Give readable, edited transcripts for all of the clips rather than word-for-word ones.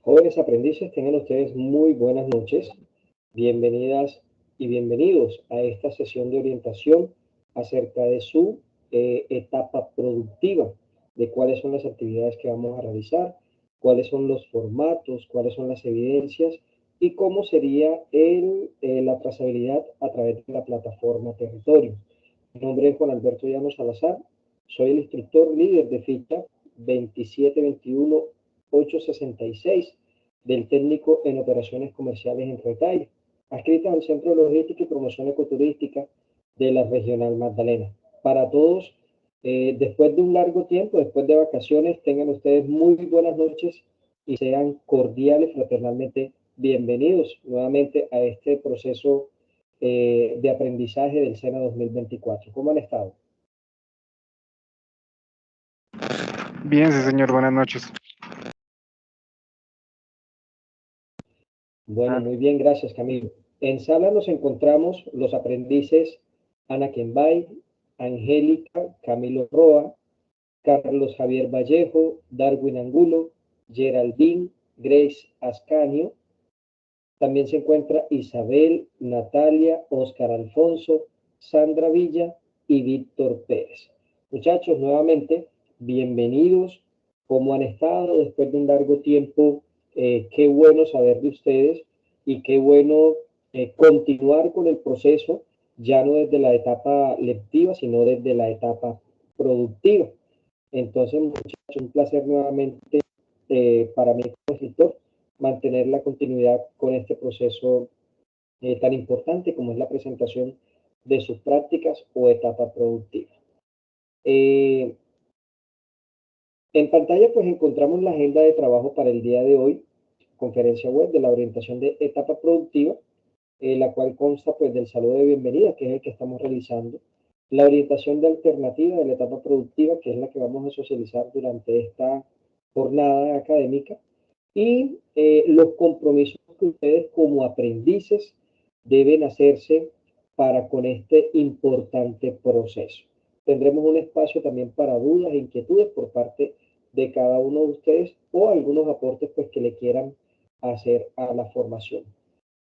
Jóvenes aprendices, tengan ustedes muy buenas noches. Bienvenidas y bienvenidos a esta sesión de orientación acerca de su etapa productiva, de cuáles son las actividades que vamos a realizar, cuáles son los formatos, cuáles son las evidencias y cómo sería la trazabilidad a través de la plataforma Territorio. Mi nombre es Juan Alberto Llanos Salazar, soy el instructor líder de ficha 2721866 del técnico en operaciones comerciales en retail, adscrita al Centro de Logística y Promoción Ecoturística de la Regional Magdalena. Para todos, después de un largo tiempo, después de vacaciones, tengan ustedes muy buenas noches y sean cordiales, fraternalmente bienvenidos nuevamente a este proceso de aprendizaje del SENA 2024. ¿Cómo han estado? Bien, sí, señor, buenas noches. Bueno, muy bien, gracias, Camilo. En sala nos encontramos los aprendices Ana Kenbay, Angélica, Camilo Roa, Carlos Javier Vallejo, Darwin Angulo, Geraldine, Grace Ascanio. También se encuentra Isabel, Natalia, Oscar Alfonso, Sandra Villa y Víctor Pérez. Muchachos, nuevamente, bienvenidos. ¿Cómo han estado después de un largo tiempo? Qué bueno saber de ustedes y qué bueno continuar con el proceso, ya no desde la etapa lectiva, sino desde la etapa productiva. Entonces, muchachos, un placer nuevamente para mí como escritor mantener la continuidad con este proceso tan importante como es la presentación de sus prácticas o etapa productiva. En pantalla pues encontramos la agenda de trabajo para el día de hoy, conferencia web de la orientación de etapa productiva, la cual consta pues del saludo de bienvenida, que es el que estamos realizando, la orientación de alternativa de la etapa productiva, que es la que vamos a socializar durante esta jornada académica, y los compromisos que ustedes como aprendices deben hacerse para con este importante proceso. Tendremos un espacio también para dudas e inquietudes por parte de cada uno de ustedes o algunos aportes pues que le quieran hacer a la formación.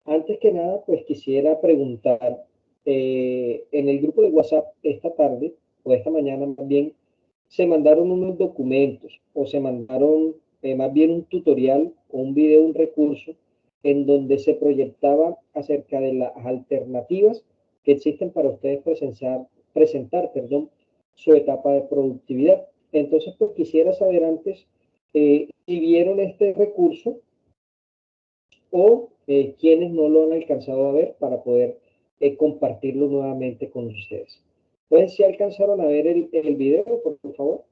Antes que nada, pues quisiera preguntar, en el grupo de WhatsApp esta tarde o esta mañana más bien, se mandaron unos documentos o se mandaron más bien un tutorial o un video, un recurso en donde se proyectaba acerca de las alternativas que existen para ustedes presentar, su etapa de productividad. Entonces, pues quisiera saber antes si vieron este recurso o quienes no lo han alcanzado a ver para poder compartirlo nuevamente con ustedes. Pues si alcanzaron a ver el video, por favor.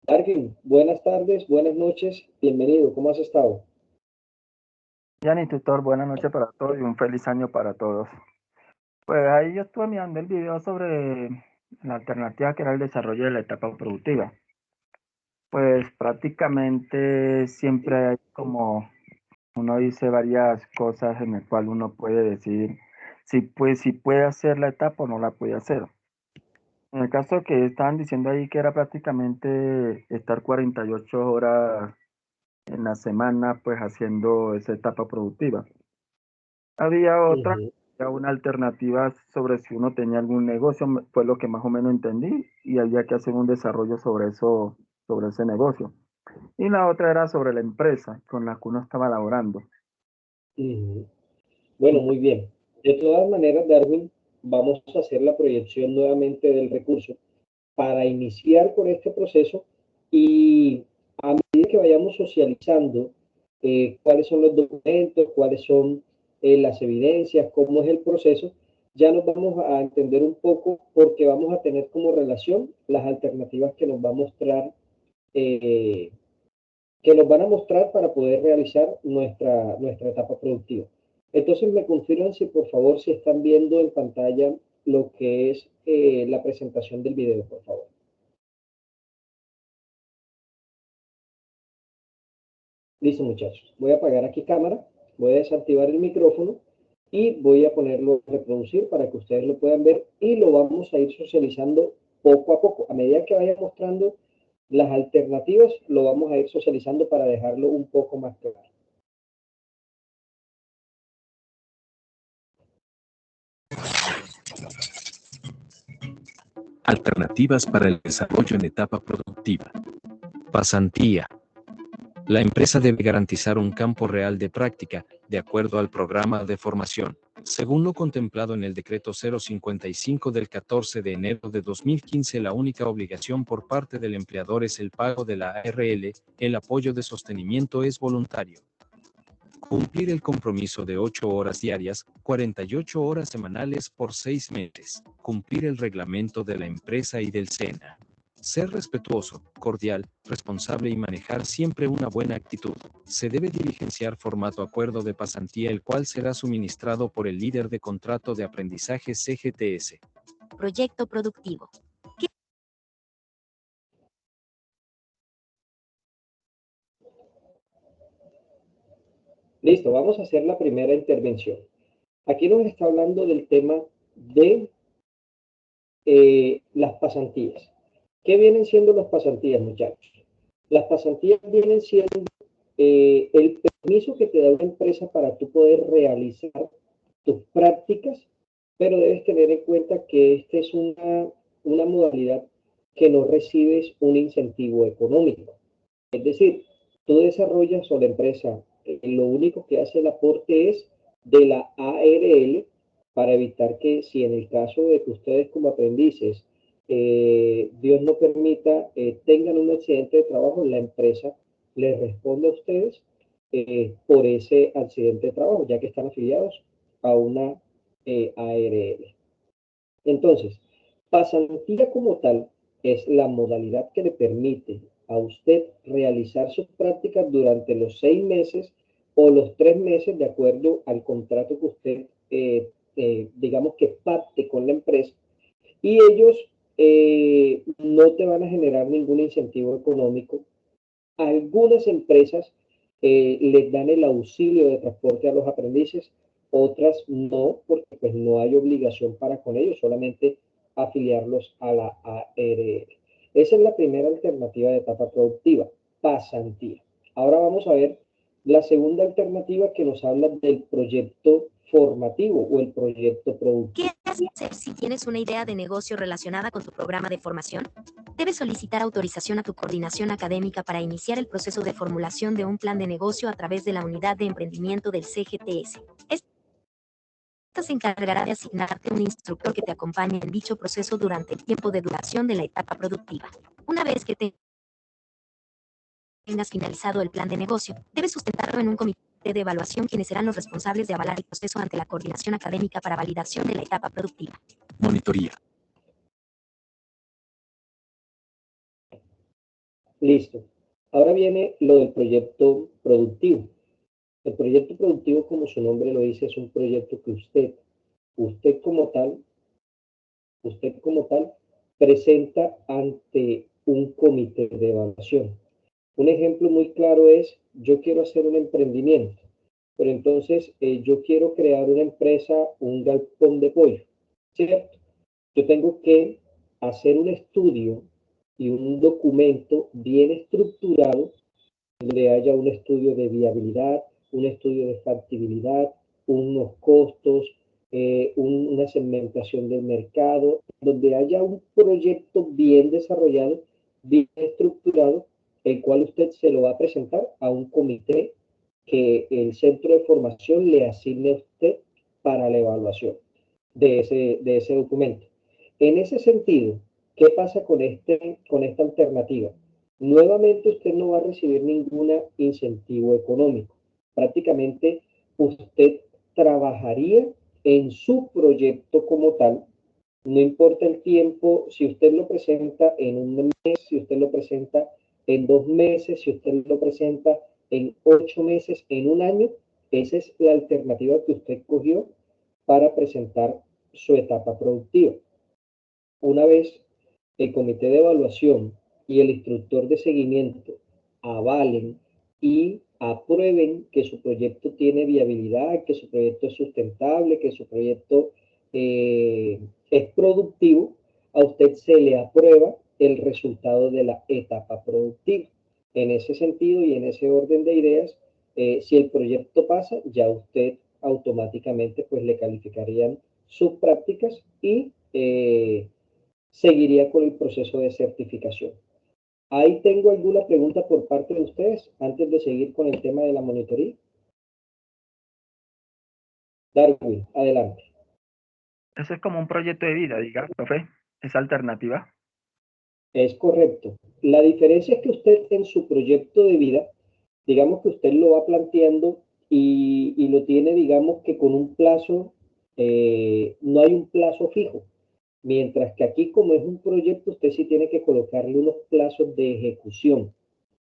Darwin, buenas tardes, buenas noches, bienvenido, ¿cómo has estado? Bien, instructor, buenas noches para todos y un feliz año para todos. Pues ahí yo estuve mirando el video sobre la alternativa que era el desarrollo de la etapa productiva. Pues prácticamente siempre hay como uno dice varias cosas en el cual uno puede decidir si puede hacer la etapa o no la puede hacer. En el caso que estaban diciendo ahí que era prácticamente estar 48 horas en la semana pues haciendo esa etapa productiva. Había otra, una alternativa sobre si uno tenía algún negocio, fue lo que más o menos entendí, y había que hacer un desarrollo sobre eso, sobre ese negocio. Y la otra era sobre la empresa con la que uno estaba laborando. Bueno, muy bien. De todas maneras, Darwin, vamos a hacer la proyección nuevamente del recurso para iniciar con este proceso y a medida que vayamos socializando cuáles son los documentos, cuáles son las evidencias, cómo es el proceso, ya nos vamos a entender un poco porque vamos a tener como relación las alternativas que nos va a mostrar, que nos van a mostrar para poder realizar nuestra etapa productiva. Entonces me confirman si por favor si están viendo en pantalla lo que es la presentación del video, por favor. Listo, muchachos. Voy a apagar aquí cámara, voy a desactivar el micrófono y voy a ponerlo a reproducir para que ustedes lo puedan ver y lo vamos a ir socializando poco a poco. A medida que vaya mostrando las alternativas, lo vamos a ir socializando para dejarlo un poco más claro. Alternativas para el desarrollo en etapa productiva. Pasantía. La empresa debe garantizar un campo real de práctica, de acuerdo al programa de formación, según lo contemplado en el Decreto 055 del 14 de enero de 2015. La única obligación por parte del empleador es el pago de la ARL, el apoyo de sostenimiento es voluntario. Cumplir el compromiso de 8 horas diarias, 48 horas semanales por 6 meses. Cumplir el reglamento de la empresa y del SENA. Ser respetuoso, cordial, responsable y manejar siempre una buena actitud. Se debe diligenciar formato acuerdo de pasantía, el cual será suministrado por el líder de contrato de aprendizaje CGTS. Proyecto productivo. Listo, vamos a hacer la primera intervención. Aquí nos está hablando del tema de las pasantías. ¿Qué vienen siendo las pasantías, muchachos? Las pasantías vienen siendo el permiso que te da una empresa para tú poder realizar tus prácticas, pero debes tener en cuenta que esta es una modalidad que no recibes un incentivo económico. Es decir, tú desarrollas o la empresa, lo único que hace el aporte es de la ARL para evitar que si en el caso de que ustedes como aprendices, Dios no permita, tengan un accidente de trabajo, la empresa les responde a ustedes por ese accidente de trabajo, ya que están afiliados a una ARL. Entonces, pasantía como tal es la modalidad que le permite a usted realizar sus prácticas durante los 6 meses o los 3 meses de acuerdo al contrato que usted, digamos que pacte con la empresa, y ellos no te van a generar ningún incentivo económico. Algunas empresas les dan el auxilio de transporte a los aprendices, otras no, porque pues no hay obligación para con ellos, solamente afiliarlos a la ARL. Esa es la primera alternativa de etapa productiva, pasantía. Ahora vamos a ver la segunda alternativa, que nos habla del proyecto formativo o el proyecto productivo. ¿Qué hacer si tienes una idea de negocio relacionada con tu programa de formación? Debes solicitar autorización a tu coordinación académica para iniciar el proceso de formulación de un plan de negocio a través de la unidad de emprendimiento del CGTS. Esta se encargará de asignarte un instructor que te acompañe en dicho proceso durante el tiempo de duración de la etapa productiva. Una vez que tengas finalizado el plan de negocio, debes sustentarlo en un comité de evaluación, quienes serán los responsables de avalar el proceso ante la coordinación académica para validación de la etapa productiva. Monitoría. Listo. Ahora viene lo del proyecto productivo. El proyecto productivo, como su nombre lo dice, es un proyecto que usted como tal, presenta ante un comité de evaluación. Un ejemplo muy claro es, yo quiero hacer un emprendimiento, pero entonces yo quiero crear una empresa, un galpón de pollo, ¿cierto? Yo tengo que hacer un estudio y un documento bien estructurado, donde haya un estudio de viabilidad, un estudio de factibilidad, unos costos, una segmentación del mercado, donde haya un proyecto bien desarrollado, bien estructurado, el cual usted se lo va a presentar a un comité que el centro de formación le asigne a usted para la evaluación de ese documento. En ese sentido, ¿qué pasa con esta alternativa? Nuevamente usted no va a recibir ningún incentivo económico. Prácticamente usted trabajaría en su proyecto como tal. No importa el tiempo, si usted lo presenta en un mes, si usted lo presenta en 2 meses, si usted lo presenta en 8 meses, en un año, esa es la alternativa que usted cogió para presentar su etapa productiva. Una vez el comité de evaluación y el instructor de seguimiento avalen y aprueben que su proyecto tiene viabilidad, que su proyecto es sustentable, que su proyecto es productivo, a usted se le aprueba el resultado de la etapa productiva. En ese sentido y en ese orden de ideas, si el proyecto pasa, ya usted automáticamente pues le calificarían sus prácticas y seguiría con el proceso de certificación. Ahí tengo alguna pregunta por parte de ustedes antes de seguir con el tema de la monitoría. Darwin, adelante. Eso es como un proyecto de vida, diga, profe, esa alternativa. Es correcto. La diferencia es que usted en su proyecto de vida, digamos que usted lo va planteando y lo tiene, digamos que con un plazo, no hay un plazo fijo. Mientras que aquí, como es un proyecto, usted sí tiene que colocarle unos plazos de ejecución.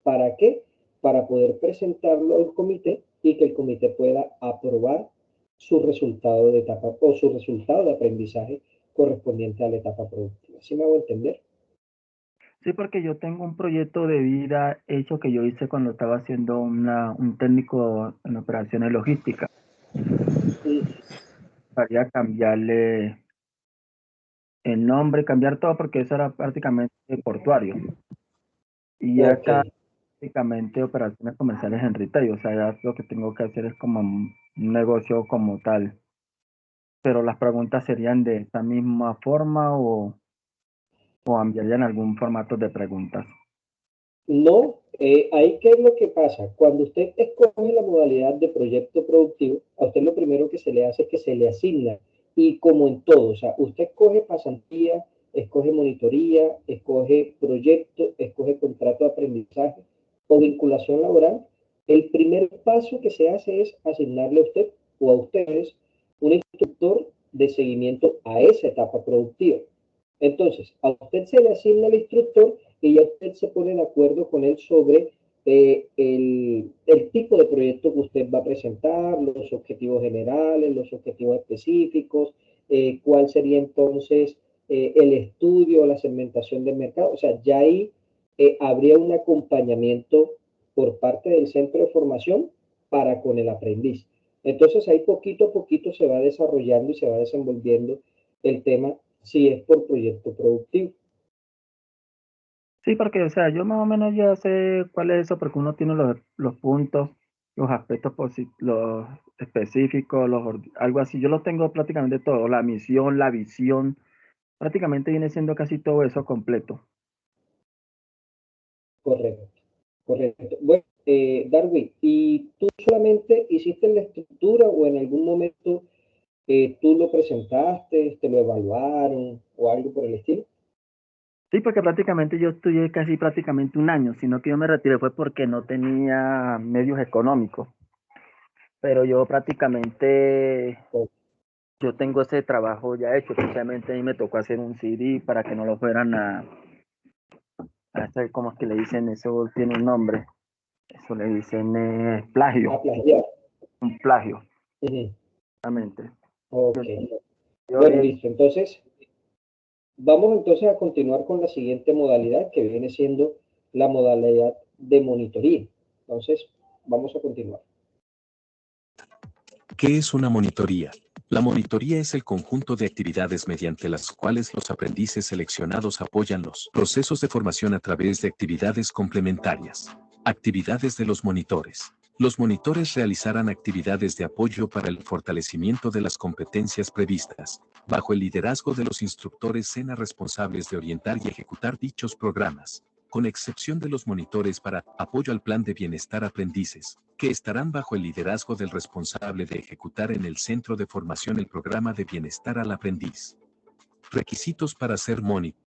¿Para qué? Para poder presentarlo al comité y que el comité pueda aprobar su resultado de etapa o su resultado de aprendizaje correspondiente a la etapa productiva. ¿Sí me hago entender? Sí, porque yo tengo un proyecto de vida hecho que yo hice cuando estaba haciendo un técnico en operaciones logísticas. Para cambiarle el nombre, cambiar todo porque eso era prácticamente portuario. Y Ok. acá prácticamente operaciones comerciales en retail, o sea, ya lo que tengo que hacer es como un negocio como tal. Pero las preguntas serían de esta misma forma o enviarían algún formato de preguntas. No, ahí qué es lo que pasa. Cuando usted escoge la modalidad de proyecto productivo, a usted lo primero que se le hace es que se le asigna. Y como en todo, o sea, usted escoge pasantía, escoge monitoría, escoge proyecto, escoge contrato de aprendizaje o vinculación laboral. El primer paso que se hace es asignarle a usted o a ustedes un instructor de seguimiento a esa etapa productiva. Entonces, a usted se le asigna el instructor y ya usted se pone de acuerdo con él sobre el tipo de proyecto que usted va a presentar, los objetivos generales, los objetivos específicos, cuál sería entonces el estudio, la segmentación del mercado. O sea, ya ahí habría un acompañamiento por parte del centro de formación para con el aprendiz. Entonces ahí poquito a poquito se va desarrollando y se va desenvolviendo el tema si es por proyecto productivo. Sí, porque, o sea, yo más o menos ya sé cuál es eso, porque uno tiene los puntos, los aspectos los específicos, algo así. Yo lo tengo prácticamente todo, la misión, la visión, prácticamente viene siendo casi todo eso completo. Correcto, correcto. Bueno, Darwin, ¿y tú solamente hiciste la estructura o en algún momento tú lo presentaste, te lo evaluaron o algo por el estilo? Sí, porque prácticamente yo estudié casi prácticamente un año, sino que yo me retiré fue porque no tenía medios económicos. Pero yo prácticamente, yo tengo ese trabajo ya hecho, especialmente a mí me tocó hacer un CD para que no lo fueran a hacer, ¿cómo es que le dicen? Eso tiene un nombre, eso le dicen plagio, A plagiar. un plagio, Ujú. exactamente. Ok. Yo, Bueno, listo. Entonces, vamos entonces a continuar con la siguiente modalidad que viene siendo la modalidad de monitoría. Entonces, vamos a continuar. ¿Qué es una monitoría? La monitoría es el conjunto de actividades mediante las cuales los aprendices seleccionados apoyan los procesos de formación a través de actividades complementarias. Actividades de los monitores. Los monitores realizarán actividades de apoyo para el fortalecimiento de las competencias previstas, bajo el liderazgo de los instructores SENA responsables de orientar y ejecutar dichos programas, con excepción de los monitores para apoyo al plan de bienestar aprendices, que estarán bajo el liderazgo del responsable de ejecutar en el centro de formación el programa de bienestar al aprendiz. Requisitos para ser monitor.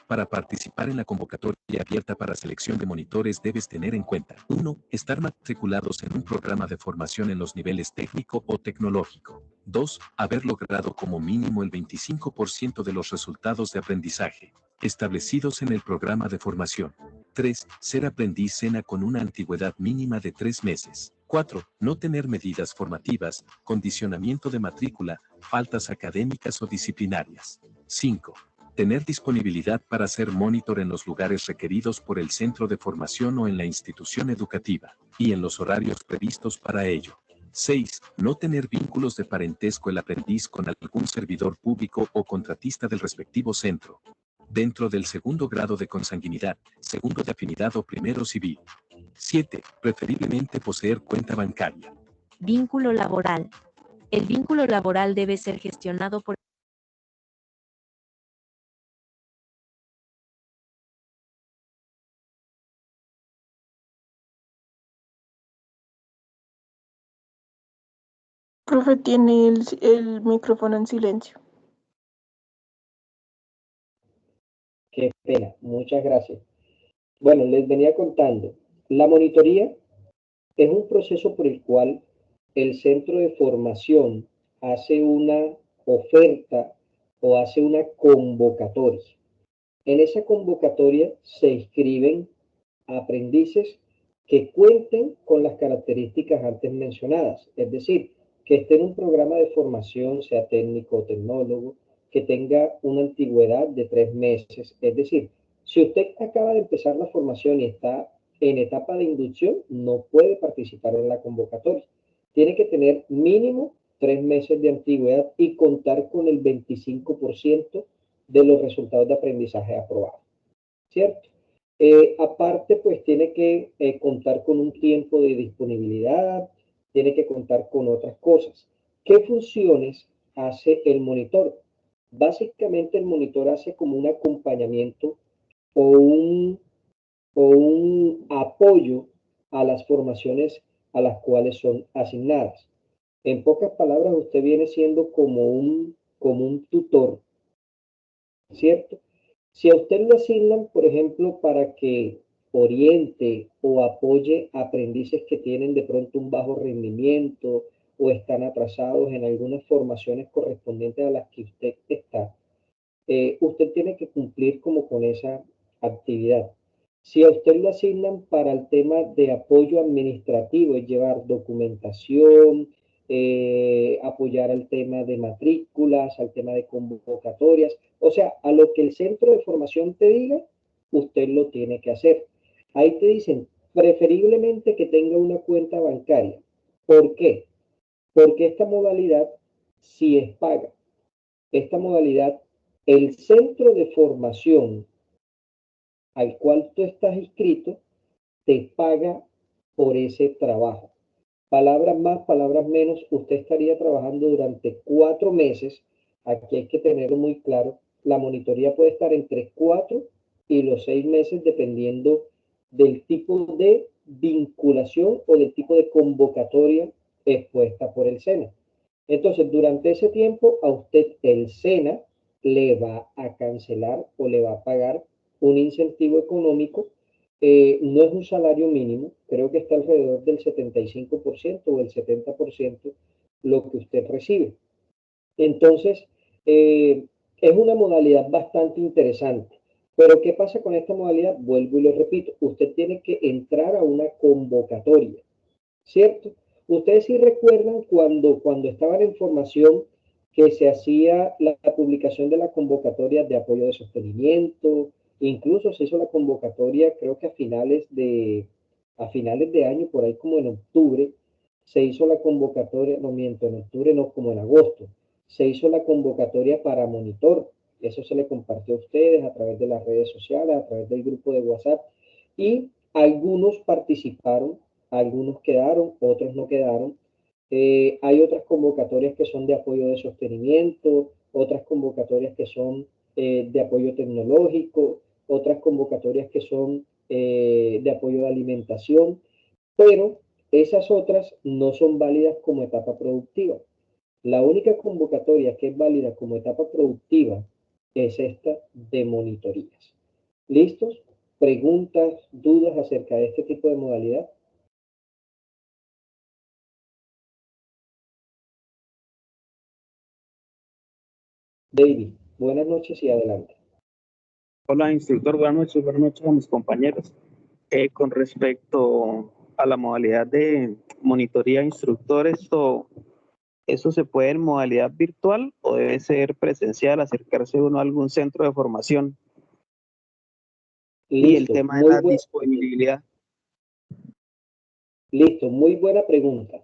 Para participar en la convocatoria abierta para selección de monitores debes tener en cuenta 1. Estar matriculados en un programa de formación en los niveles técnico o tecnológico. 2. Haber logrado como mínimo el 25% de los resultados de aprendizaje establecidos en el programa de formación. 3. Ser aprendiz SENA con una antigüedad mínima de 3 meses. 4. No tener medidas formativas, condicionamiento de matrícula, faltas académicas o disciplinarias. 5. Tener disponibilidad para ser monitor en los lugares requeridos por el centro de formación o en la institución educativa, y en los horarios previstos para ello. 6. No tener vínculos de parentesco el aprendiz con algún servidor público o contratista del respectivo centro, dentro del segundo grado de consanguinidad, segundo de afinidad o primero civil. 7. Preferiblemente poseer cuenta bancaria. Vínculo laboral. El vínculo laboral debe ser gestionado por Profe, tiene el micrófono en silencio. Qué pena, muchas gracias. Bueno, les venía contando. La monitoría es un proceso por el cual el centro de formación hace una oferta o hace una convocatoria. En esa convocatoria se inscriben aprendices que cuenten con las características antes mencionadas, es decir, que esté en un programa de formación, sea técnico o tecnólogo, que tenga una antigüedad de 3 meses, es decir, si usted acaba de empezar la formación y está en etapa de inducción, no puede participar en la convocatoria. Tiene que tener mínimo 3 meses de antigüedad y contar con el 25% de los resultados de aprendizaje aprobados, ¿cierto? Aparte, pues tiene que contar con un tiempo de disponibilidad, tiene que contar con otras cosas. ¿Qué funciones hace el monitor? Básicamente el monitor hace como un acompañamiento o un apoyo a las formaciones a las cuales son asignadas. En pocas palabras, usted viene siendo como un tutor, ¿cierto? Si a usted lo asignan, por ejemplo, para que oriente o apoye a aprendices que tienen de pronto un bajo rendimiento o están atrasados en algunas formaciones correspondientes a las que usted está, usted tiene que cumplir como con esa actividad. Si a usted lo asignan para el tema de apoyo administrativo, es llevar documentación, apoyar al tema de matrículas, al tema de convocatorias, o sea, a lo que el centro de formación te diga, usted lo tiene que hacer. Ahí te dicen, preferiblemente que tenga una cuenta bancaria. ¿Por qué? Porque esta modalidad sí es paga. Esta modalidad, el centro de formación al cual tú estás inscrito te paga por ese trabajo. Palabras más, palabras menos, usted estaría trabajando durante 4 meses. Aquí hay que tenerlo muy claro. La monitoría puede estar entre 4 y los 6 meses dependiendo del tipo de vinculación o del tipo de convocatoria expuesta por el SENA. Entonces, durante ese tiempo, a usted el SENA le va a cancelar o le va a pagar un incentivo económico. No es un salario mínimo, creo que está alrededor del 75% o el 70% lo que usted recibe. Entonces, es una modalidad bastante interesante. Pero ¿qué pasa con esta modalidad? Vuelvo y lo repito, usted tiene que entrar a una convocatoria, ¿cierto? Ustedes sí recuerdan cuando estaban en formación que se hacía la publicación de la convocatoria de apoyo de sostenimiento, incluso se hizo la convocatoria, creo que a finales de año, por ahí como en octubre, se hizo la convocatoria, no miento, en octubre no, como en agosto, se hizo la convocatoria para monitor. Eso se le compartió a ustedes a través de las redes sociales, a través del grupo de WhatsApp, y algunos participaron, algunos quedaron, otros no quedaron. Hay otras convocatorias que son de apoyo de sostenimiento, otras convocatorias que son de apoyo tecnológico, otras convocatorias que son de apoyo de alimentación, pero esas otras no son válidas como etapa productiva. La única convocatoria que es válida como etapa productiva es esta de monitorías. ¿Listos? ¿Preguntas, dudas acerca de este tipo de modalidad? David, buenas noches y adelante. Hola, instructor, buenas noches a mis compañeros. Con respecto a la modalidad de monitoría de instructores, ¿eso se puede en modalidad virtual o debe ser presencial, acercarse uno a algún centro de formación? Y el Listo, tema de la disponibilidad. Listo, muy buena pregunta.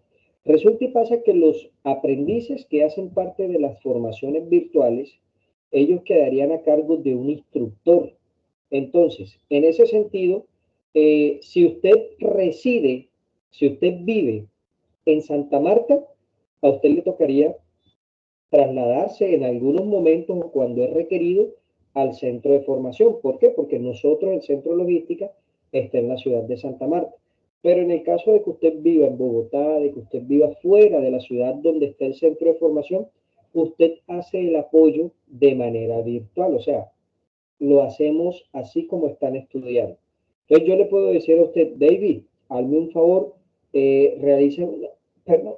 Resulta y pasa que los aprendices que hacen parte de las formaciones virtuales, ellos quedarían a cargo de un instructor. Entonces, en ese sentido, si usted reside, si usted vive en Santa Marta, a usted le tocaría trasladarse en algunos momentos o cuando es requerido al centro de formación. ¿Por qué? Porque nosotros, el centro de logística, está en la ciudad de Santa Marta. Pero en el caso de que usted viva en Bogotá, de que usted viva fuera de la ciudad donde está el centro de formación, usted hace el apoyo de manera virtual, o sea, lo hacemos así como están estudiando. Entonces yo le puedo decir a usted, David, hazme un favor, realice, perdón,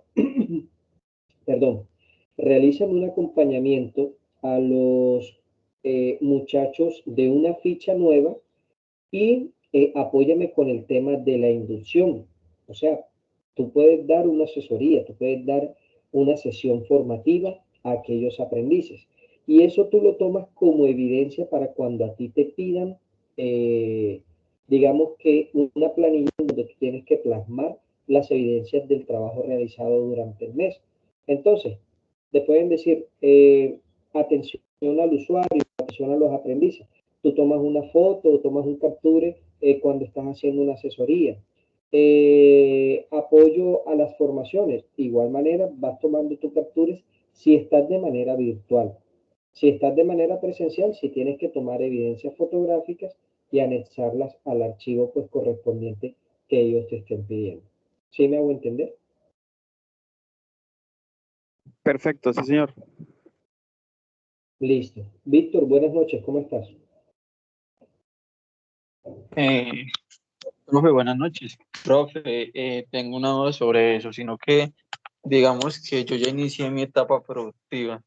perdón, realicen un acompañamiento a los muchachos de una ficha nueva y apóyame con el tema de la inducción. O sea, tú puedes dar una asesoría, tú puedes dar una sesión formativa a aquellos aprendices. Y eso tú lo tomas como evidencia para cuando a ti te pidan, digamos que una planilla donde tú tienes que plasmar las evidencias del trabajo realizado durante el mes. Entonces, te pueden decir, atención al usuario, atención a los aprendices. Tú tomas una foto o tomas un capture cuando estás haciendo una asesoría. Apoyo a las formaciones. De igual manera, vas tomando tus capturas si estás de manera virtual. Si estás de manera presencial, si tienes que tomar evidencias fotográficas y anexarlas al archivo pues, correspondiente que ellos te estén pidiendo. ¿Sí me hago entender? Perfecto, sí, señor. Listo. Víctor, buenas noches, ¿cómo estás? Profe, buenas noches. Profe, tengo una duda sobre eso, sino que digamos que yo ya inicié mi etapa productiva,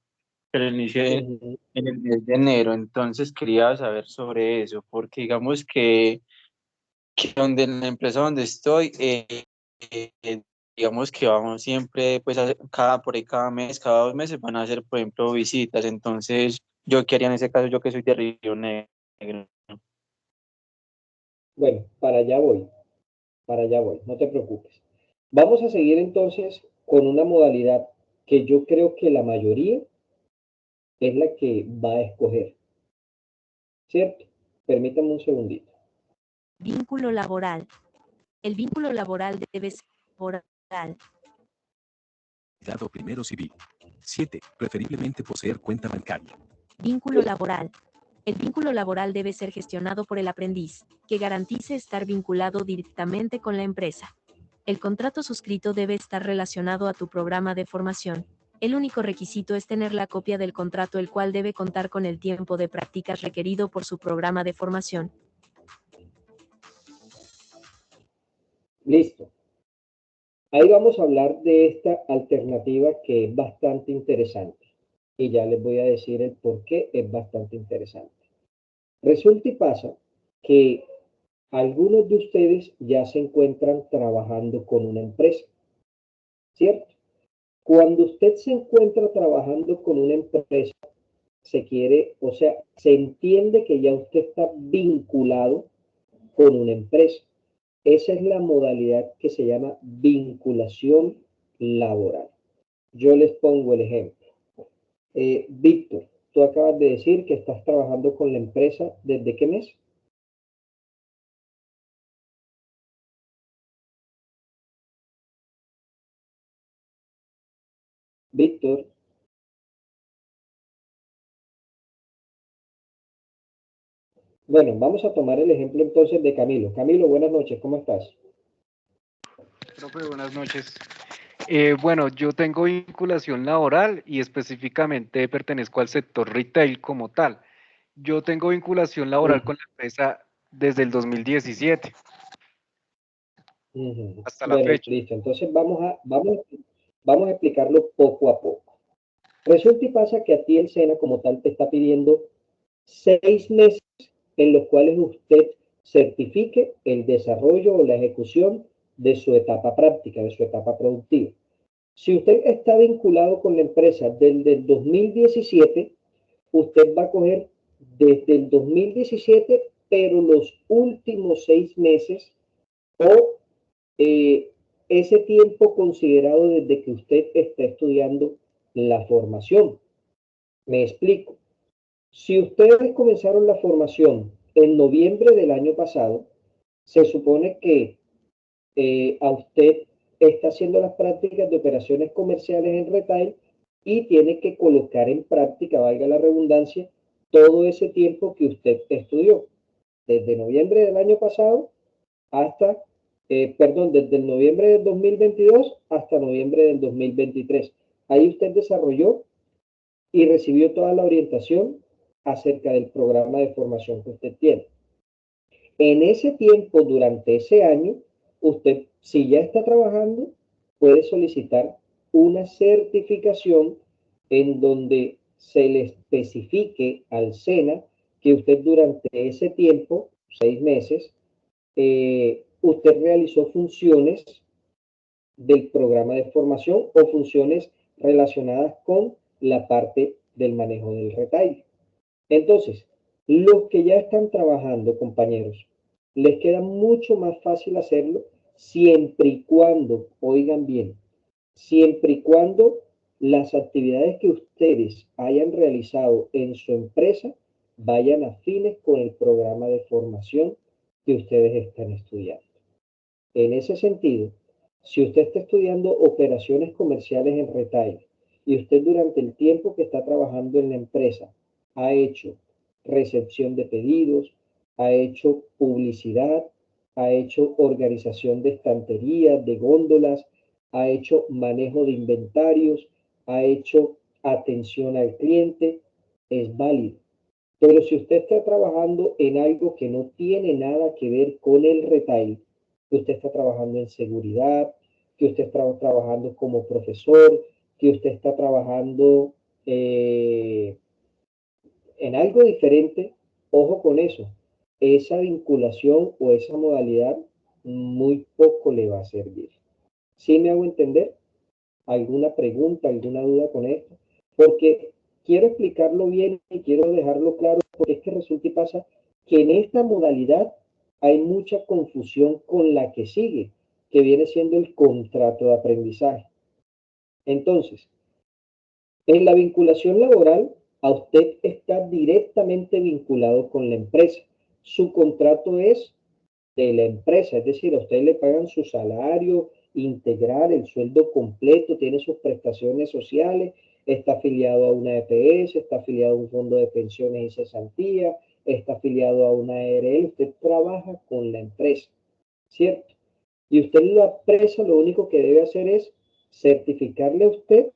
pero inicié Ujú. en el mes de enero, entonces quería saber sobre eso, porque digamos que donde en la empresa donde estoy, digamos que vamos siempre, pues por ahí cada mes, cada 2 meses van a hacer, por ejemplo, visitas, entonces yo quería en ese caso, yo que soy de Río Negro. Bueno, para allá voy, no te preocupes. Vamos a seguir entonces con una modalidad que yo creo que la mayoría es la que va a escoger, ¿cierto? Permítame un segundito. Vínculo laboral. El vínculo laboral debe ser laboral. Dado primero civil. 7. Preferiblemente poseer cuenta bancaria. Vínculo laboral. El vínculo laboral debe ser gestionado por el aprendiz, que garantice estar vinculado directamente con la empresa. El contrato suscrito debe estar relacionado a tu programa de formación. El único requisito es tener la copia del contrato, el cual debe contar con el tiempo de prácticas requerido por su programa de formación. Listo. Ahí vamos a hablar de esta alternativa que es bastante interesante. Y ya les voy a decir el por qué es bastante interesante. Resulta y pasa que algunos de ustedes ya se encuentran trabajando con una empresa, ¿cierto? Cuando usted se encuentra trabajando con una empresa, se quiere, o sea, se entiende que ya usted está vinculado con una empresa. Esa es la modalidad que se llama vinculación laboral. Yo les pongo el ejemplo. Víctor, tú acabas de decir que estás trabajando con la empresa, ¿desde qué mes? Víctor. Bueno, vamos a tomar el ejemplo entonces de Camilo. Camilo, buenas noches, ¿cómo estás? Profe, buenas noches. Bueno, yo tengo vinculación laboral y específicamente pertenezco al sector retail como tal. Yo tengo vinculación laboral con la empresa desde el 2017 hasta la Bueno, fecha. listo. Entonces vamos a explicarlo poco a poco. Resulta y pasa que a ti el SENA como tal te está pidiendo 6 meses en los cuales usted certifique el desarrollo o la ejecución de su etapa práctica, de su etapa productiva. Si usted está vinculado con la empresa desde el 2017, usted va a coger desde el 2017, pero los últimos 6 meses o ese tiempo considerado desde que usted está estudiando la formación. Me explico. Si ustedes comenzaron la formación en noviembre del año pasado, se supone que a usted está haciendo las prácticas de operaciones comerciales en retail y tiene que colocar en práctica, valga la redundancia, todo ese tiempo que usted estudió, desde noviembre del año pasado hasta, desde el noviembre del 2022 hasta noviembre del 2023. Ahí usted desarrolló y recibió toda la orientación acerca del programa de formación que usted tiene. En ese tiempo, durante ese año, usted, si ya está trabajando, puede solicitar una certificación en donde se le especifique al SENA que usted durante ese tiempo, 6 meses, usted realizó funciones del programa de formación o funciones relacionadas con la parte del manejo del retail. Entonces, los que ya están trabajando, compañeros, les queda mucho más fácil hacerlo siempre y cuando, oigan bien, siempre y cuando las actividades que ustedes hayan realizado en su empresa vayan afines con el programa de formación que ustedes están estudiando. En ese sentido, si usted está estudiando operaciones comerciales en retail y usted durante el tiempo que está trabajando en la empresa ha hecho recepción de pedidos, ha hecho publicidad, ha hecho organización de estanterías, de góndolas, ha hecho manejo de inventarios, ha hecho atención al cliente, es válido. Pero si usted está trabajando en algo que no tiene nada que ver con el retail, que usted está trabajando en seguridad, que usted está trabajando como profesor, que usted está trabajando en algo diferente, ojo con eso. Esa vinculación o esa modalidad muy poco le va a servir. ¿Sí me hago entender? ¿Alguna pregunta, alguna duda con esto? Porque quiero explicarlo bien y quiero dejarlo claro, porque es que resulta y pasa que en esta modalidad hay mucha confusión con la que sigue, que viene siendo el contrato de aprendizaje. Entonces, en la vinculación laboral, a usted está directamente vinculado con la empresa. Su contrato es de la empresa, es decir, a usted le pagan su salario integral, el sueldo completo, tiene sus prestaciones sociales, está afiliado a una EPS, está afiliado a un fondo de pensiones y cesantía, está afiliado a una ARL, usted trabaja con la empresa, ¿cierto? Y usted la empresa lo único que debe hacer es certificarle a usted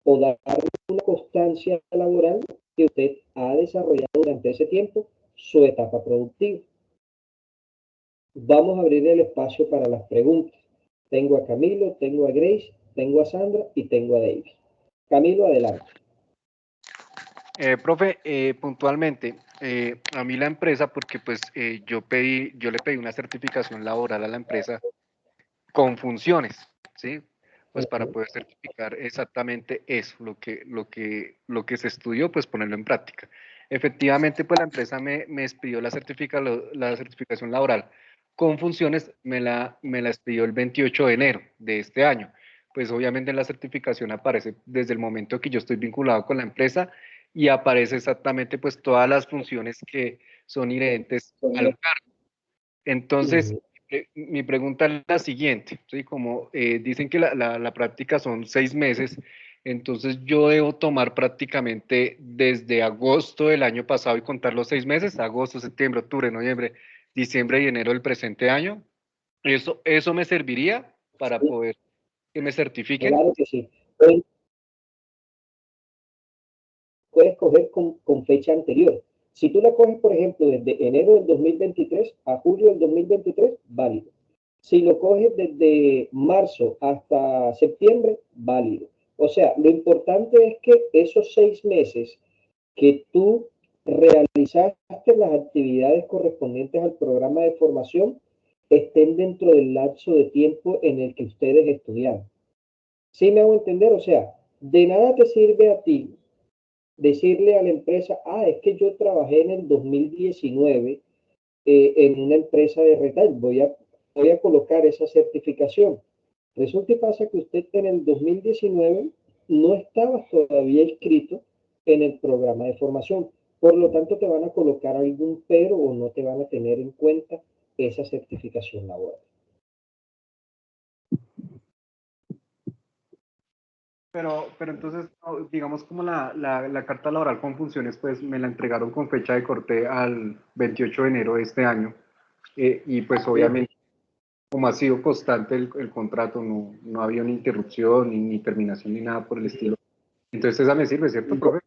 o darle una constancia laboral que usted ha desarrollado durante ese tiempo su etapa productiva. Vamos a abrir el espacio para las preguntas. Tengo a Camilo, tengo a Grace, tengo a Sandra y tengo a David. Camilo, adelante. Profe, puntualmente, a mí la empresa, porque pues yo le pedí una certificación laboral a la empresa con funciones, ¿sí? Pues para poder certificar exactamente eso, lo que se estudió, pues ponerlo en práctica. Efectivamente, pues la empresa me expidió la certificación laboral con funciones, me la expidió el 28 de enero de este año. Pues obviamente en la certificación aparece desde el momento que yo estoy vinculado con la empresa y aparece exactamente pues todas las funciones que son inherentes al cargo. Entonces, mi pregunta es la siguiente, ¿sí? Como dicen que la práctica son 6 meses, entonces yo debo tomar prácticamente desde agosto del año pasado y contar los 6 meses, agosto, septiembre, octubre, noviembre, diciembre y enero del presente año. ¿Eso me serviría para poder que me certifiquen? Claro que sí. Puedes coger con fecha anterior. Si tú la coges, por ejemplo, desde enero del 2023 a julio del 2023, válido. Si lo coges desde marzo hasta septiembre, válido. O sea, lo importante es que esos 6 meses que tú realizaste las actividades correspondientes al programa de formación estén dentro del lapso de tiempo en el que ustedes estudiaron. ¿Sí me hago entender? O sea, de nada te sirve a ti decirle a la empresa, es que yo trabajé en el 2019 en una empresa de retail, voy a colocar esa certificación. Resulta y pasa que usted en el 2019 no estaba todavía inscrito en el programa de formación. Por lo tanto, te van a colocar algún pero o no te van a tener en cuenta esa certificación laboral. Pero entonces, digamos como la carta laboral con funciones, pues me la entregaron con fecha de corte al 28 de enero de este año. Y pues obviamente, como ha sido constante el contrato, no había una interrupción, ni terminación, ni nada por el estilo. Entonces esa me sirve, ¿cierto, profe?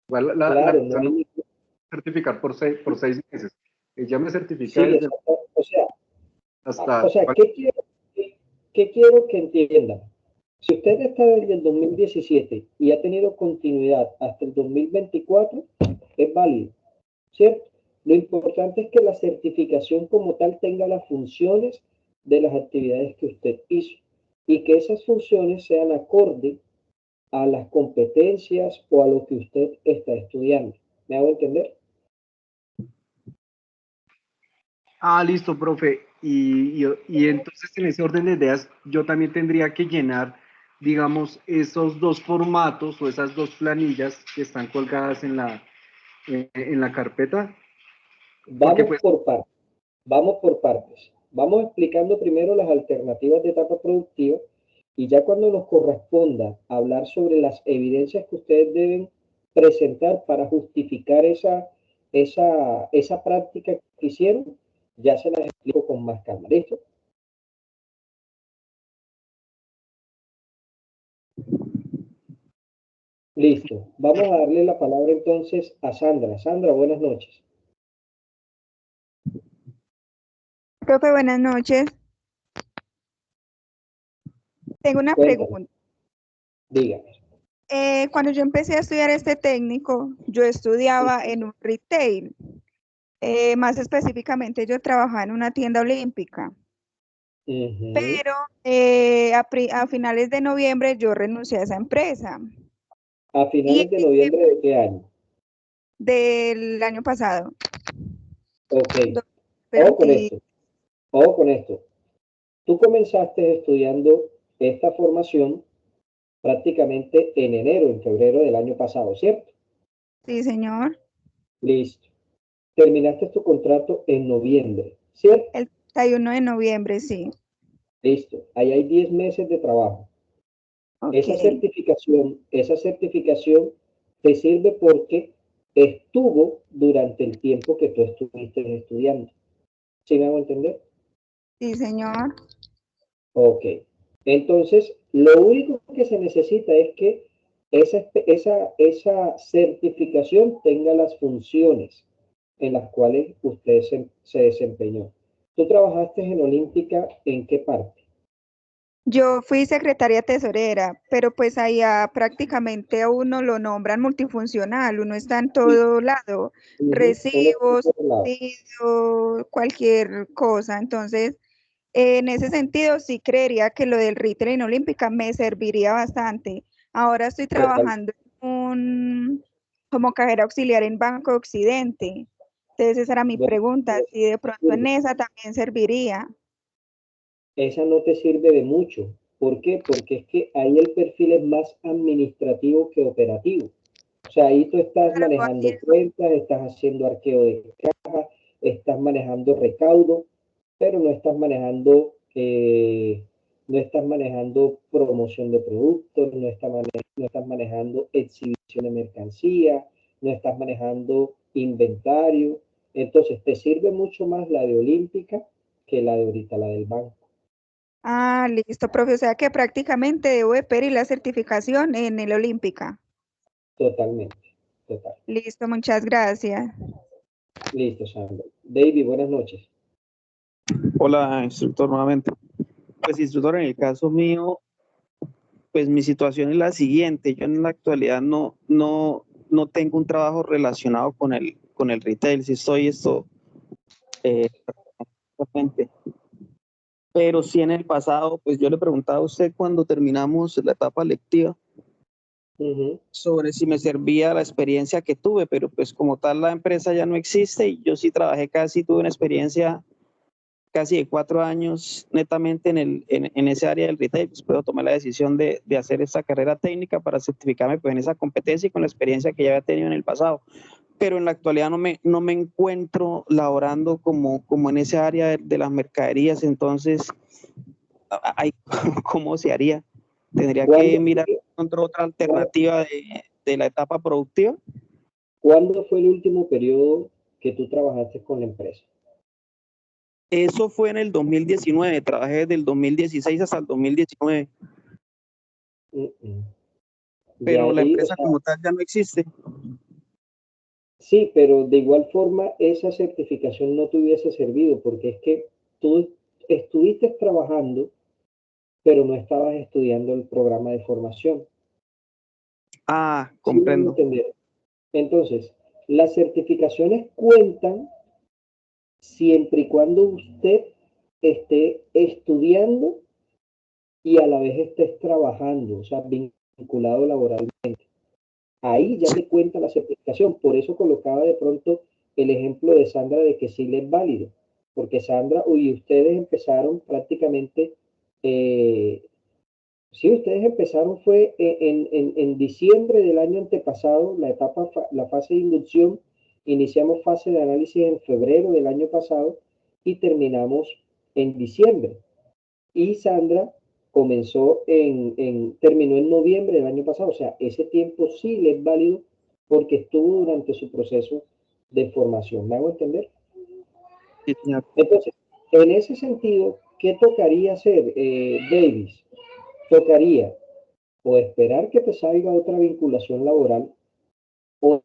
Igual Claro, empresa no no hay... puede certificar por 6 meses. Ella me certifica Sí, desde exacto. hasta... O sea, ¿qué quiero que entiendan? Si usted está desde el 2017 y ha tenido continuidad hasta el 2024, es válido, ¿cierto? Lo importante es que la certificación como tal tenga las funciones de las actividades que usted hizo y que esas funciones sean acorde a las competencias o a lo que usted está estudiando. ¿Me hago entender? Listo, profe. Y entonces en ese orden de ideas, yo también tendría que llenar, digamos, esos dos formatos o esas dos planillas que están colgadas en la carpeta, porque Vamos pues, por partes. Vamos por partes. Vamos explicando primero las alternativas de etapa productiva y ya cuando nos corresponda hablar sobre las evidencias que ustedes deben presentar para justificar esa práctica que hicieron, ya se las explico con más calma. ¿Listo? Listo. Vamos a darle la palabra entonces a Sandra. Sandra, buenas noches. Profe, buenas noches. Tengo una Cuéntame, pregunta. dígame. Cuando yo empecé a estudiar este técnico, yo estudiaba en un retail. Más específicamente, yo trabajaba en una tienda olímpica. Ujú. Pero a finales de noviembre yo renuncié a esa empresa. A Y finales de noviembre de qué año. del año pasado, Ok. Ojo con 2020. esto. Ojo con esto. Tú comenzaste estudiando esta formación prácticamente en enero, en febrero del año pasado, ¿cierto? Sí, señor. Listo. Terminaste tu contrato en noviembre, ¿cierto? El 31 de noviembre, sí. Listo. Ahí hay 10 meses de trabajo. Ok. Esa certificación te sirve porque estuvo durante el tiempo que tú estuviste estudiando. ¿Sí me hago entender? Sí, señor. Ok. Entonces, lo único que se necesita es que esa certificación tenga las funciones en las cuales usted se desempeñó. ¿Tú trabajaste en Olímpica en qué parte? Yo fui secretaria tesorera, pero pues allá prácticamente a uno lo nombran multifuncional, uno está en Sí. todo lado, Uno está en recibos, todos lados. pedido, cualquier cosa. Entonces, en ese sentido, sí creería que lo del retail en Olímpica me serviría bastante. Ahora estoy Total. trabajando como cajera auxiliar en Banco Occidente. Entonces, esa era mi Bueno, pregunta, si de pronto en esa también serviría. esa no te sirve de mucho. ¿Por qué? Porque es que ahí el perfil es más administrativo que operativo. O sea, ahí tú estás Claro, manejando cuentas, estás haciendo arqueo de caja, estás manejando recaudo, pero no estás manejando promoción de productos, no estás manejando exhibición de mercancía, no estás manejando inventario. Entonces, te sirve mucho más la de Olímpica que la de ahorita, la del banco. Listo, profe. O sea que prácticamente debo de pedir la certificación en el Olímpica. Totalmente, total. Listo, muchas gracias. Listo, Sandra. David, buenas noches. Hola, instructor, nuevamente. Pues, instructor, en el caso mío, pues mi situación es la siguiente. Yo en la actualidad no tengo un trabajo relacionado con el retail. Si estoy actualmente. Pero sí en el pasado, pues yo le preguntaba a usted cuando terminamos la etapa lectiva Ujú. sobre si me servía la experiencia que tuve, pero pues como tal la empresa ya no existe y yo sí trabajé casi, tuve una experiencia casi de 4 años netamente en ese área del retail, pues puedo tomar la decisión de hacer esta carrera técnica para certificarme pues, en esa competencia y con la experiencia que ya había tenido en el pasado. Pero en la actualidad no me encuentro laborando como en ese área de las mercaderías, entonces, ¿cómo se haría? ¿Tendría que mirar otra alternativa de la etapa productiva? ¿Cuándo fue el último periodo que tú trabajaste con la empresa? Eso fue en el 2019, trabajé desde el 2016 hasta el 2019. Pero ahí, la empresa como tal ya no existe. Sí, pero de igual forma esa certificación no te hubiese servido porque es que tú estuviste trabajando, pero no estabas estudiando el programa de formación. Ah, ¿Sí comprendo. me entender? Entonces, las certificaciones cuentan siempre y cuando usted esté estudiando y a la vez estés trabajando, o sea, vinculado laboralmente. Ahí ya te cuenta la certificación. Por eso colocaba de pronto el ejemplo de Sandra de que sí le es válido. Porque Sandra, ustedes empezaron prácticamente, sí, ustedes empezaron fue en diciembre del año antepasado, la fase de inducción. Iniciamos fase de análisis en febrero del año pasado y terminamos en diciembre. Y Sandra terminó en noviembre del año pasado, o sea, ese tiempo sí le es válido porque estuvo durante su proceso de formación. ¿Me hago entender? Sí, señor. Entonces, en ese sentido, ¿qué tocaría hacer, Davis? Tocaría o esperar que te salga otra vinculación laboral o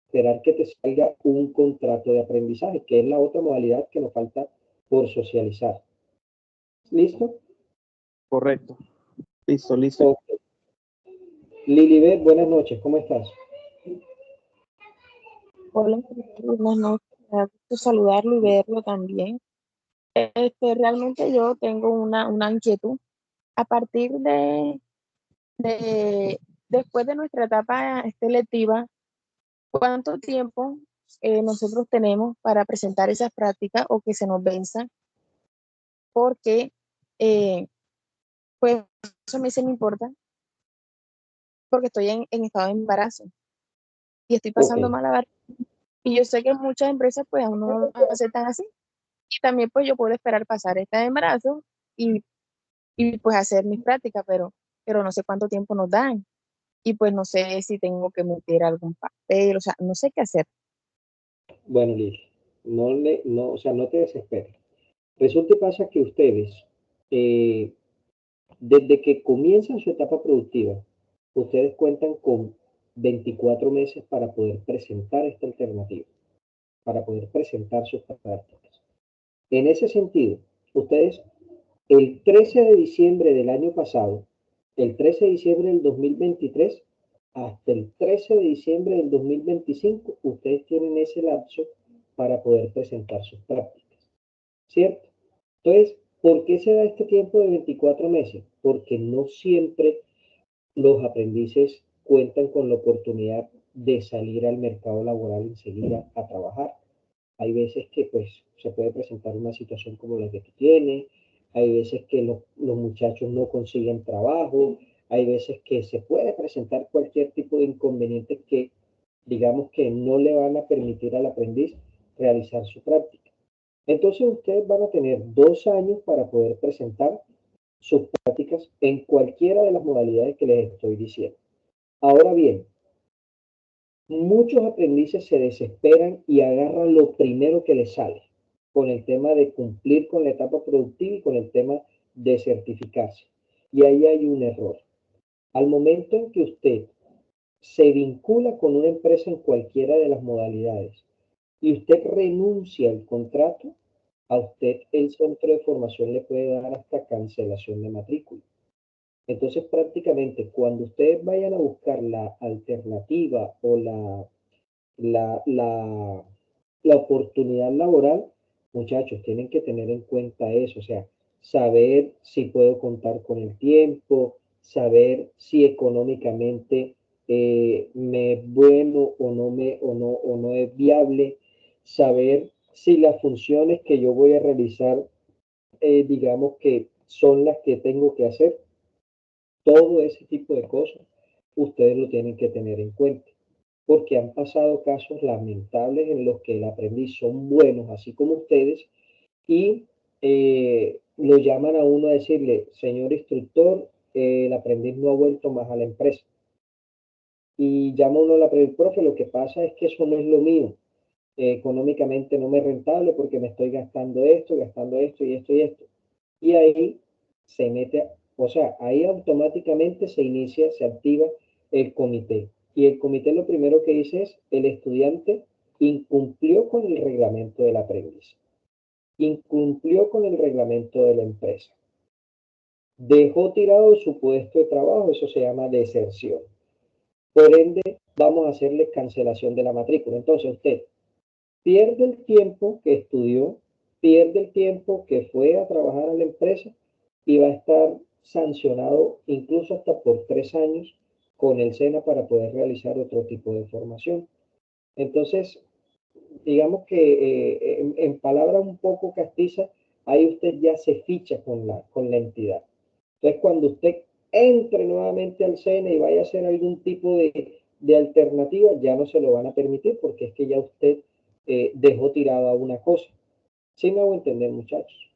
esperar que te salga un contrato de aprendizaje, que es la otra modalidad que nos falta por socializar. ¿Listo? Correcto. Listo. Okay. Lilibet, buenas noches, ¿cómo estás? Hola, buenas noches. Me da gusto saludarlo y verlo también. Realmente yo tengo una inquietud. A partir después de nuestra etapa lectiva, ¿cuánto tiempo nosotros tenemos para presentar esas prácticas o que se nos venza? Porque pues eso a mí se me importa porque estoy en estado de embarazo y estoy pasando Ok. mal a y yo sé que muchas empresas pues aún no lo aceptan así. Y también pues yo puedo esperar pasar este embarazo y pues hacer mis prácticas, pero no sé cuánto tiempo nos dan. Y pues no sé si tengo que meter algún papel, o sea, no sé qué hacer. Bueno, Liz, o sea, no te desesperes. Resulta y pasa que ustedes, eh, desde que comienzan su etapa productiva, ustedes cuentan con 24 meses para poder presentar esta alternativa, para poder presentar sus prácticas. En ese sentido, ustedes, el 13 de diciembre del año pasado, el 13 de diciembre del 2023, hasta el 13 de diciembre del 2025, ustedes tienen ese lapso para poder presentar sus prácticas, ¿cierto? Entonces, ¿por qué se da este tiempo de 24 meses? Porque no siempre los aprendices cuentan con la oportunidad de salir al mercado laboral enseguida a trabajar. Hay veces que pues se puede presentar una situación como la que tú tienes, hay veces que los muchachos no consiguen trabajo, hay veces que se puede presentar cualquier tipo de inconveniente que digamos que no le van a permitir al aprendiz realizar su práctica. Entonces ustedes van a tener 2 años para poder presentar sus prácticas en cualquiera de las modalidades que les estoy diciendo. Ahora bien, muchos aprendices se desesperan y agarran lo primero que les sale con el tema de cumplir con la etapa productiva y con el tema de certificarse. Y ahí hay un error. Al momento en que usted se vincula con una empresa en cualquiera de las modalidades y usted renuncia al contrato, a usted el centro de formación le puede dar hasta cancelación de matrícula. Entonces, prácticamente, cuando ustedes vayan a buscar la alternativa o la, la, la oportunidad laboral, muchachos, tienen que tener en cuenta eso, o sea, saber si puedo contar con el tiempo, saber si económicamente me es bueno o no es viable, saber si las funciones que yo voy a realizar digamos que son las que tengo que hacer. Todo ese tipo de cosas, ustedes lo tienen que tener en cuenta, porque han pasado casos lamentables en los que el aprendiz son buenos, así como ustedes, y lo llaman a uno a decirle, señor instructor, el aprendiz no ha vuelto más a la empresa. Y llama uno al aprendiz, profe, lo que pasa es que eso no es lo mío. Económicamente no me es rentable porque me estoy gastando esto y esto y esto. Y ahí se mete, o sea, ahí automáticamente se inicia, se activa el comité. Y el comité lo primero que dice es, el estudiante incumplió con el reglamento del aprendiz, incumplió con el reglamento de la empresa, dejó tirado su puesto de trabajo, eso se llama deserción. Por ende, vamos a hacerle cancelación de la matrícula. Entonces usted pierde el tiempo que estudió, pierde el tiempo que fue a trabajar a la empresa y va a estar sancionado incluso hasta por 3 años con el SENA para poder realizar otro tipo de formación. Entonces, digamos que en palabras un poco castizas, ahí usted ya se ficha con la entidad. Entonces, cuando usted entre nuevamente al SENA y vaya a hacer algún tipo de alternativa, ya no se lo van a permitir porque es que ya usted dejó tirada una cosa. ¿Sí me hago entender, muchachos?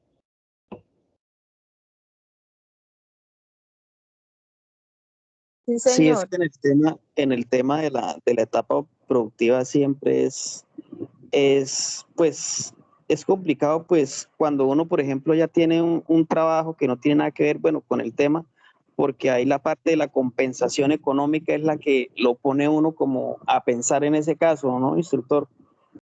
Sí, Sí, es señor. que en el tema de la etapa productiva siempre pues, es complicado, pues, cuando uno, por ejemplo, ya tiene un trabajo que no tiene nada que ver, bueno, con el tema, porque ahí la parte de la compensación económica es la que lo pone uno como a pensar en ese caso, ¿no, instructor?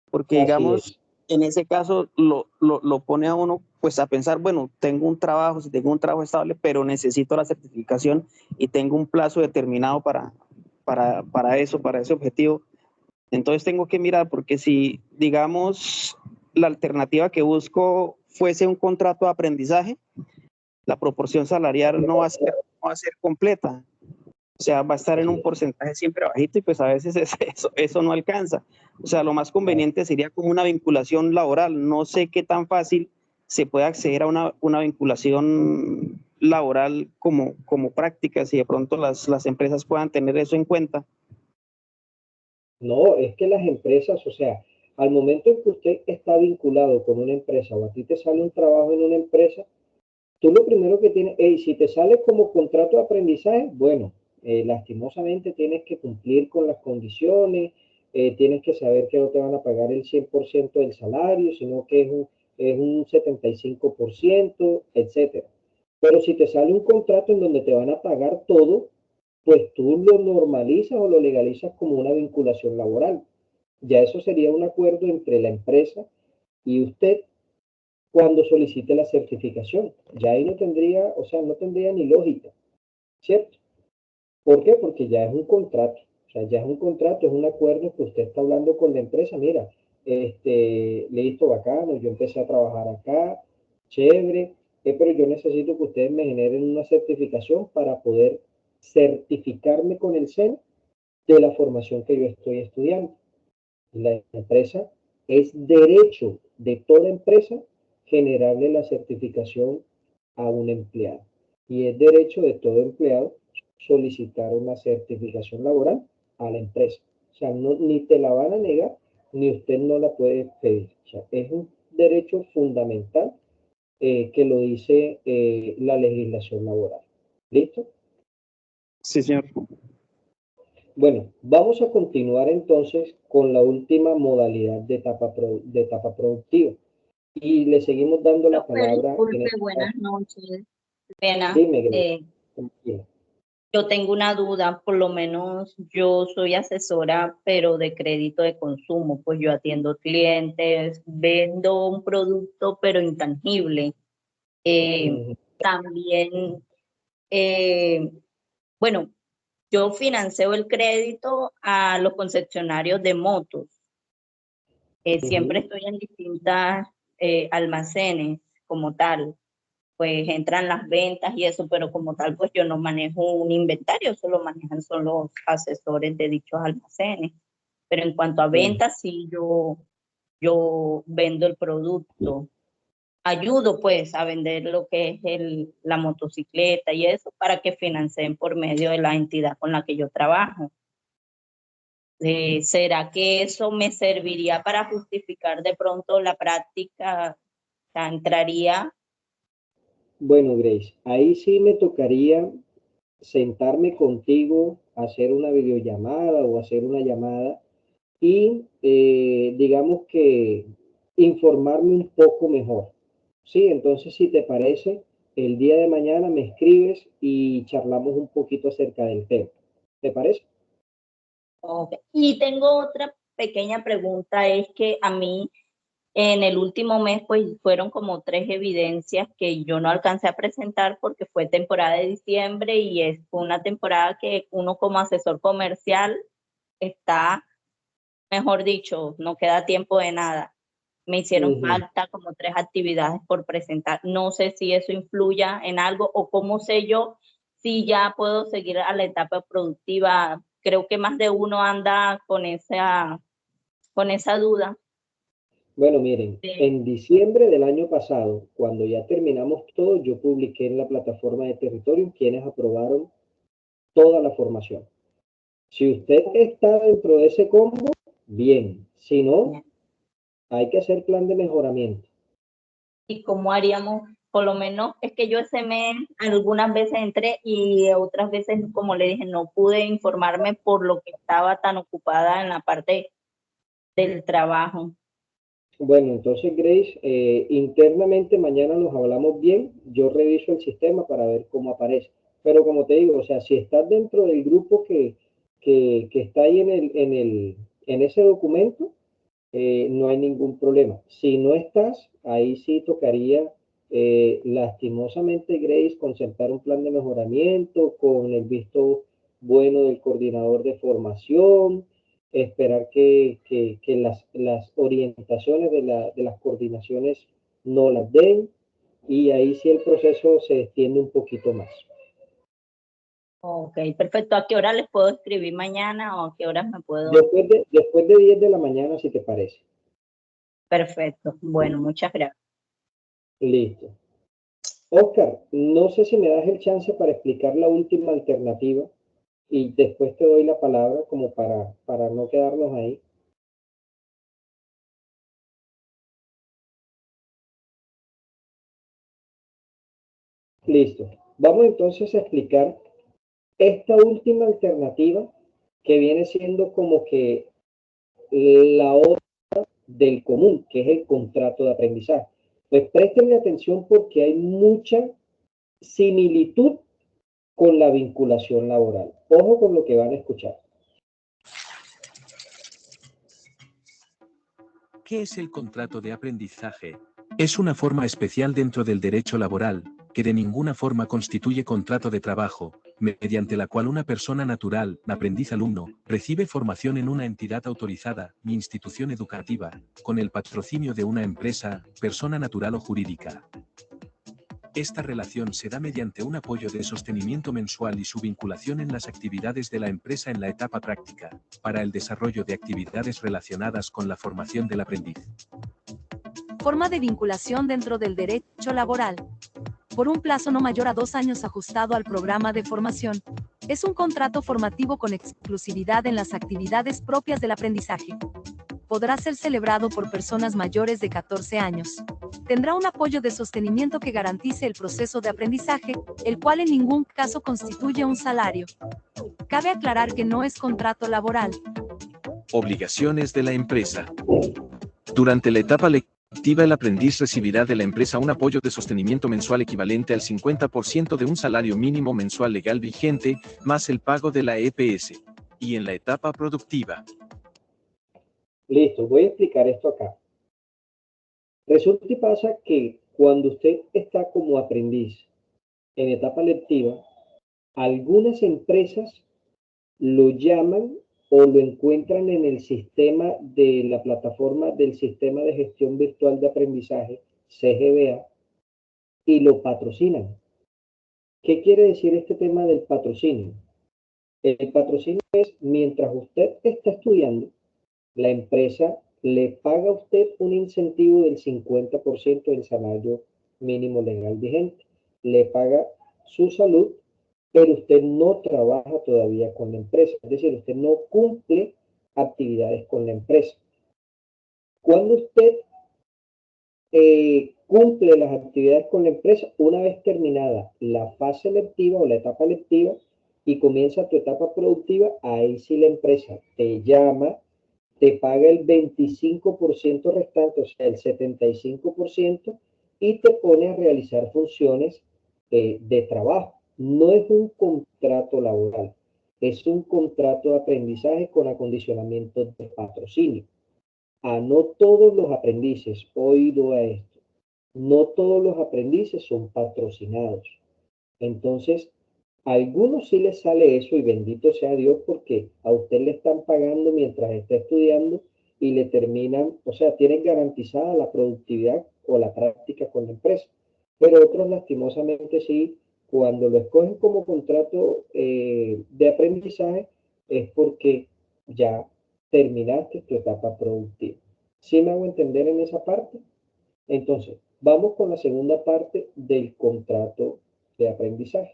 Porque, Así es. digamos, en ese caso lo pone a uno pues a pensar, bueno, tengo un trabajo, si tengo un trabajo estable, pero necesito la certificación y tengo un plazo determinado para eso, para ese objetivo. Entonces tengo que mirar, porque si, digamos, la alternativa que busco fuese un contrato de aprendizaje, la proporción salarial no va a ser completa. O sea, va a estar en Así un es. porcentaje siempre bajito y pues a veces eso no alcanza. O sea, lo más conveniente sería como una vinculación laboral. No sé qué tan fácil se puede acceder a una vinculación laboral como práctica, si de pronto las empresas puedan tener eso en cuenta. No, es que las empresas, o sea, al momento en que usted está vinculado con una empresa o a ti te sale un trabajo en una empresa, tú lo primero que tienes, si te sale como contrato de aprendizaje, bueno, lastimosamente tienes que cumplir con las condiciones, tienes que saber que no te van a pagar el 100% del salario, sino que es un 75%, etcétera. Pero si te sale un contrato en donde te van a pagar todo, pues tú lo normalizas o lo legalizas como una vinculación laboral. Ya eso sería un acuerdo entre la empresa y usted cuando solicite la certificación. Ya ahí no tendría, o sea, no tendría ni lógica, ¿cierto? ¿Por qué? Porque ya es un contrato. O sea, ya es un contrato, es un acuerdo que usted está hablando con la empresa. Mira, listo, bacano, yo empecé a trabajar acá, chévere, pero yo necesito que ustedes me generen una certificación para poder certificarme con el SENA de la formación que yo estoy estudiando. La empresa es derecho de toda empresa generarle la certificación a un empleado. Y es derecho de todo empleado solicitar una certificación laboral a la empresa. O sea, ni te la van a negar, ni usted no la puede pedir. O sea, es un derecho fundamental que lo dice la legislación laboral. ¿Listo? Sí, señor. Bueno, vamos a continuar entonces con la última modalidad de etapa productiva. Y le seguimos dando la Profe, palabra en disculpe, este buenas caso. noches. Pena, Dime, Grace, tranquila. yo tengo una duda, por lo menos yo soy asesora, pero de crédito de consumo, pues yo atiendo clientes, vendo un producto, pero intangible. Ujú. También, eh, bueno, yo financio el crédito a los concesionarios de motos. Siempre Ujú. estoy en distintas almacenes como tal. Pues entran las ventas y eso, pero como tal, pues yo no manejo un inventario, solo manejan son los asesores de dichos almacenes. Pero en cuanto a Ujú. ventas, sí, yo vendo el producto. ayudo pues a vender lo que es la motocicleta y eso para que financien por medio de la entidad con la que yo trabajo. ¿Será que eso me serviría para justificar de pronto la práctica? O sea, entraría. Bueno, Grace, ahí sí me tocaría sentarme contigo, hacer una videollamada o hacer una llamada y digamos que informarme un poco mejor. Sí, entonces si te parece, el día de mañana me escribes y charlamos un poquito acerca del tema. ¿Te parece? Okay. Y tengo otra pequeña pregunta, es que a mí en el último mes pues fueron como 3 evidencias que yo no alcancé a presentar porque fue temporada de diciembre y es una temporada que uno como asesor comercial está, mejor dicho, no queda tiempo de nada. Me hicieron falta como 3 actividades por presentar. No sé si eso influya en algo o cómo sé yo si ya puedo seguir a la etapa productiva. Creo que más de uno anda con esa duda. Bueno, miren, en diciembre del año pasado, cuando ya terminamos todo, yo publiqué en la plataforma de Territorio quienes aprobaron toda la formación. Si usted está dentro de ese combo, bien. Si no, hay que hacer plan de mejoramiento. ¿Y cómo haríamos? Por lo menos es que yo ese mes algunas veces entré y otras veces, como le dije, no pude informarme por lo que estaba tan ocupada en la parte del trabajo. Bueno, entonces Grace, internamente mañana nos hablamos bien, yo reviso el sistema para ver cómo aparece. Pero como te digo, o sea, si estás dentro del grupo que está ahí en ese documento, no hay ningún problema. Si no estás, ahí sí tocaría lastimosamente, Grace, concertar un plan de mejoramiento con el visto bueno del coordinador de formación, esperar que las orientaciones de las coordinaciones no las den, y ahí sí el proceso se extiende un poquito más. Ok, perfecto. ¿A qué hora les puedo escribir mañana o a qué horas me puedo? Después de 10 de la mañana, si te parece. Perfecto. Bueno, muchas gracias. Listo. Oscar, no sé si me das el chance para explicar la última alternativa y después te doy la palabra como para no quedarnos ahí. Listo. Vamos entonces a explicar esta última alternativa que viene siendo como que la otra del común, que es el contrato de aprendizaje. Pues préstenme atención porque hay mucha similitud con la vinculación laboral. Ojo con lo que van a escuchar. ¿Qué es el contrato de aprendizaje? Es una forma especial dentro del derecho laboral, que de ninguna forma constituye contrato de trabajo, mediante la cual una persona natural, aprendiz-alumno, recibe formación en una entidad autorizada, institución educativa, con el patrocinio de una empresa, persona natural o jurídica. Esta relación se da mediante un apoyo de sostenimiento mensual y su vinculación en las actividades de la empresa en la etapa práctica, para el desarrollo de actividades relacionadas con la formación del aprendiz. Forma de vinculación dentro del derecho laboral. Por un plazo no mayor a 2 años ajustado al programa de formación. Es un contrato formativo con exclusividad en las actividades propias del aprendizaje. Podrá ser celebrado por personas mayores de 14 años. Tendrá un apoyo de sostenimiento que garantice el proceso de aprendizaje, el cual en ningún caso constituye un salario. Cabe aclarar que no es contrato laboral. Obligaciones de la empresa. Durante la etapa lectiva, el aprendiz recibirá de la empresa un apoyo de sostenimiento mensual equivalente al 50% de un salario mínimo mensual legal vigente, más el pago de la EPS. Y en la etapa productiva. Listo, voy a explicar esto acá. Resulta y pasa que cuando usted está como aprendiz en etapa lectiva, algunas empresas lo llaman o lo encuentran en el sistema de la plataforma del Sistema de Gestión Virtual de Aprendizaje, CGVA, y lo patrocinan. ¿Qué quiere decir este tema del patrocinio? El patrocinio es mientras usted está estudiando, la empresa le paga a usted un incentivo del 50% del salario mínimo legal vigente. Le paga su salud, pero usted no trabaja todavía con la empresa. Es decir, usted no cumple actividades con la empresa. Cuando usted cumple las actividades con la empresa, una vez terminada la fase lectiva o la etapa lectiva y comienza tu etapa productiva, ahí sí la empresa te llama, te paga el 25% restante, o sea, el 75%, y te pone a realizar funciones de trabajo. No es un contrato laboral, es un contrato de aprendizaje con acondicionamiento de patrocinio. No todos los aprendices, oído a esto, no todos los aprendices son patrocinados. Entonces, a algunos sí les sale eso y bendito sea Dios porque a usted le están pagando mientras está estudiando y le terminan, o sea, tienen garantizada la productividad o la práctica con la empresa. Pero otros lastimosamente sí, cuando lo escogen como contrato de aprendizaje es porque ya terminaste tu etapa productiva. ¿Sí me hago entender en esa parte? Entonces, vamos con la segunda parte del contrato de aprendizaje.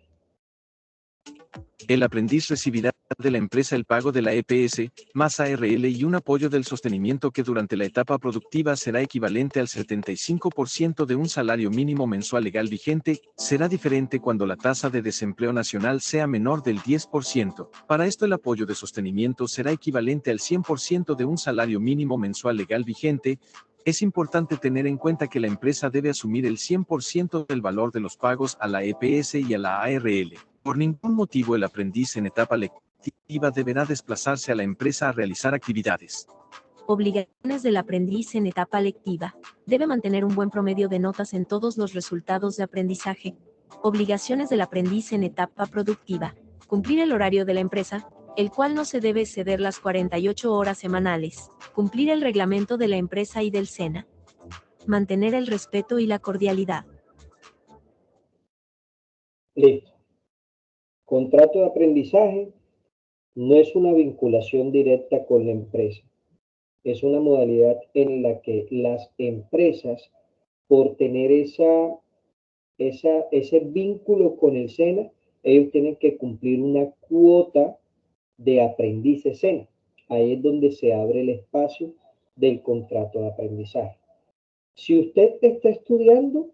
El aprendiz recibirá de la empresa el pago de la EPS, más ARL y un apoyo del sostenimiento que durante la etapa productiva será equivalente al 75% de un salario mínimo mensual legal vigente, será diferente cuando la tasa de desempleo nacional sea menor del 10%. Para esto el apoyo de sostenimiento será equivalente al 100% de un salario mínimo mensual legal vigente. Es importante tener en cuenta que la empresa debe asumir el 100% del valor de los pagos a la EPS y a la ARL. Por ningún motivo el aprendiz en etapa lectiva deberá desplazarse a la empresa a realizar actividades. Obligaciones del aprendiz en etapa lectiva. Debe mantener un buen promedio de notas en todos los resultados de aprendizaje. Obligaciones del aprendiz en etapa productiva. Cumplir el horario de la empresa, el cual no se debe exceder las 48 horas semanales. Cumplir el reglamento de la empresa y del SENA. Mantener el respeto y la cordialidad. Listo. Contrato de aprendizaje no es una vinculación directa con la empresa. Es una modalidad en la que las empresas, por tener ese vínculo con el SENA, ellos tienen que cumplir una cuota de aprendices SENA. Ahí es donde se abre el espacio del contrato de aprendizaje. Si usted está estudiando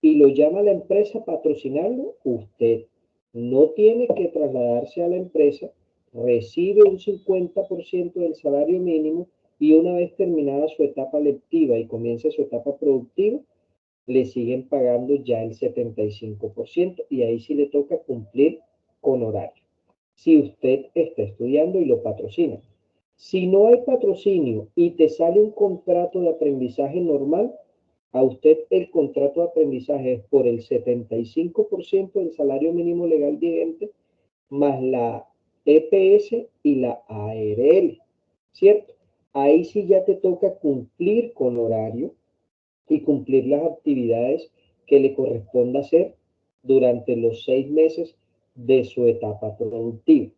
y lo llama a la empresa a patrocinarlo, usted no tiene que trasladarse a la empresa, recibe un 50% del salario mínimo y una vez terminada su etapa lectiva y comienza su etapa productiva, le siguen pagando ya el 75% y ahí sí le toca cumplir con horario. Si usted está estudiando y lo patrocina. Si no hay patrocinio y te sale un contrato de aprendizaje normal, a usted el contrato de aprendizaje es por el 75% del salario mínimo legal vigente más la EPS y la ARL, ¿cierto? Ahí sí ya te toca cumplir con horario y cumplir las actividades que le corresponda hacer durante los 6 meses de su etapa productiva.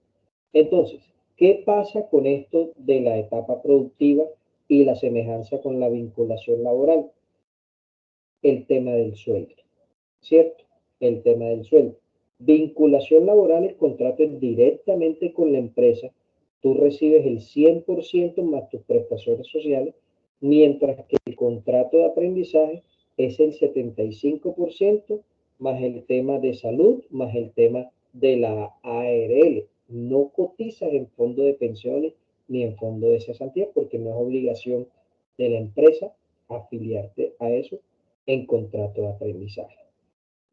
Entonces, ¿qué pasa con esto de la etapa productiva y la semejanza con la vinculación laboral? El tema del sueldo, ¿cierto? El tema del sueldo. Vinculación laboral, el contrato es directamente con la empresa. Tú recibes el 100% más tus prestaciones sociales, mientras que el contrato de aprendizaje es el 75% más el tema de salud, más el tema de la ARL. No cotizas en fondo de pensiones ni en fondo de cesantía porque no es obligación de la empresa afiliarte a eso en contrato de aprendizaje.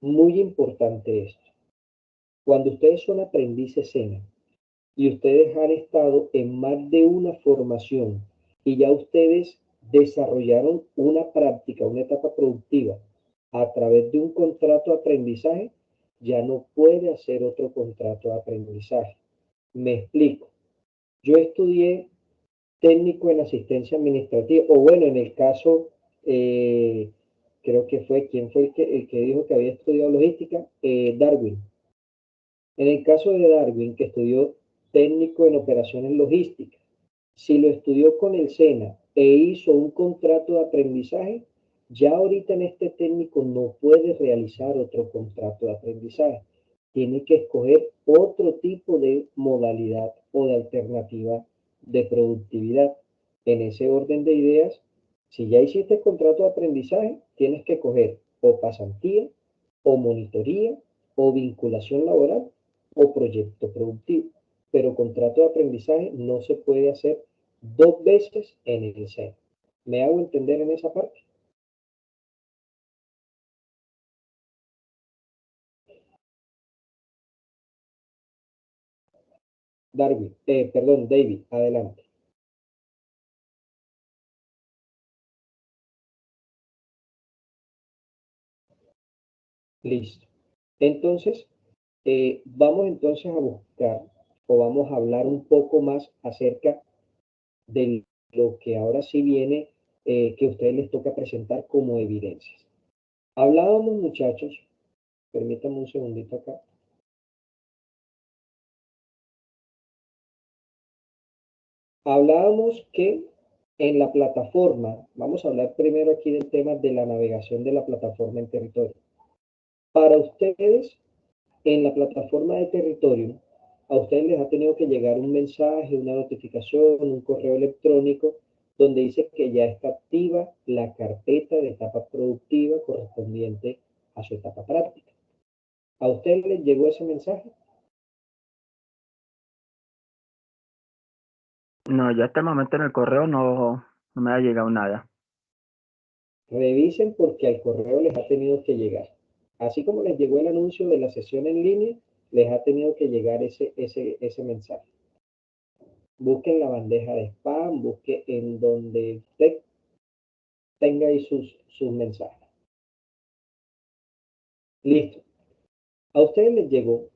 Muy importante esto. Cuando ustedes son aprendices SENA y ustedes han estado en más de una formación y ya ustedes desarrollaron una práctica, una etapa productiva a través de un contrato de aprendizaje, ya no puede hacer otro contrato de aprendizaje. Me explico. Yo estudié técnico en asistencia administrativa, o bueno, en el caso, creo que fue, ¿quién fue el que dijo que había estudiado logística? Darwin. En el caso de Darwin, que estudió técnico en operaciones logísticas, si lo estudió con el SENA e hizo un contrato de aprendizaje, ya ahorita en este técnico no puede realizar otro contrato de aprendizaje. Tiene que escoger otro tipo de modalidad o de alternativa de productividad. En ese orden de ideas, si ya hiciste contrato de aprendizaje, tienes que coger o pasantía, o monitoría, o vinculación laboral, o proyecto productivo. Pero contrato de aprendizaje no se puede hacer 2 veces en el SENA. ¿Me hago entender en esa parte? David, adelante. Listo. Entonces, vamos entonces a buscar o vamos a hablar un poco más acerca de lo que ahora sí viene, que a ustedes les toca presentar como evidencias. Hablábamos, muchachos, permítanme un segundito acá. Hablábamos que en la plataforma, vamos a hablar primero aquí del tema de la navegación de la plataforma en territorio. Para ustedes, en la plataforma de territorio, a ustedes les ha tenido que llegar un mensaje, una notificación, un correo electrónico, donde dice que ya está activa la carpeta de etapa productiva correspondiente a su etapa práctica. ¿A ustedes les llegó ese mensaje? No, ya hasta el momento en el correo no me ha llegado nada. Revisen porque al correo les ha tenido que llegar. Así como les llegó el anuncio de la sesión en línea, les ha tenido que llegar ese mensaje. Busquen la bandeja de spam, busquen en donde usted tenga ahí sus mensajes. Listo. A ustedes les llegó,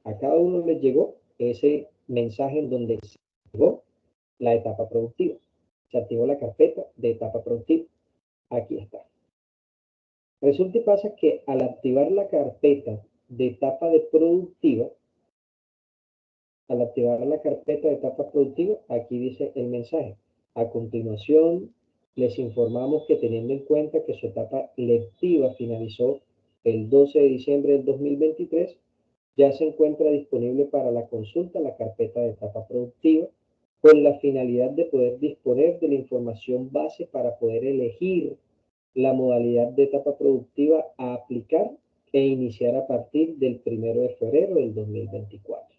a cada uno les llegó ese mensaje en donde se activó la etapa productiva. Se activó la carpeta de etapa productiva. Aquí está. Resulta y pasa que al activar la carpeta de etapa de productiva, al activar la carpeta de etapa productiva, aquí dice el mensaje. A continuación, les informamos que teniendo en cuenta que su etapa lectiva finalizó el 12 de diciembre del 2023, ya se encuentra disponible para la consulta la carpeta de etapa productiva con la finalidad de poder disponer de la información base para poder elegir la modalidad de etapa productiva a aplicar e iniciar a partir del 1 de febrero del 2024.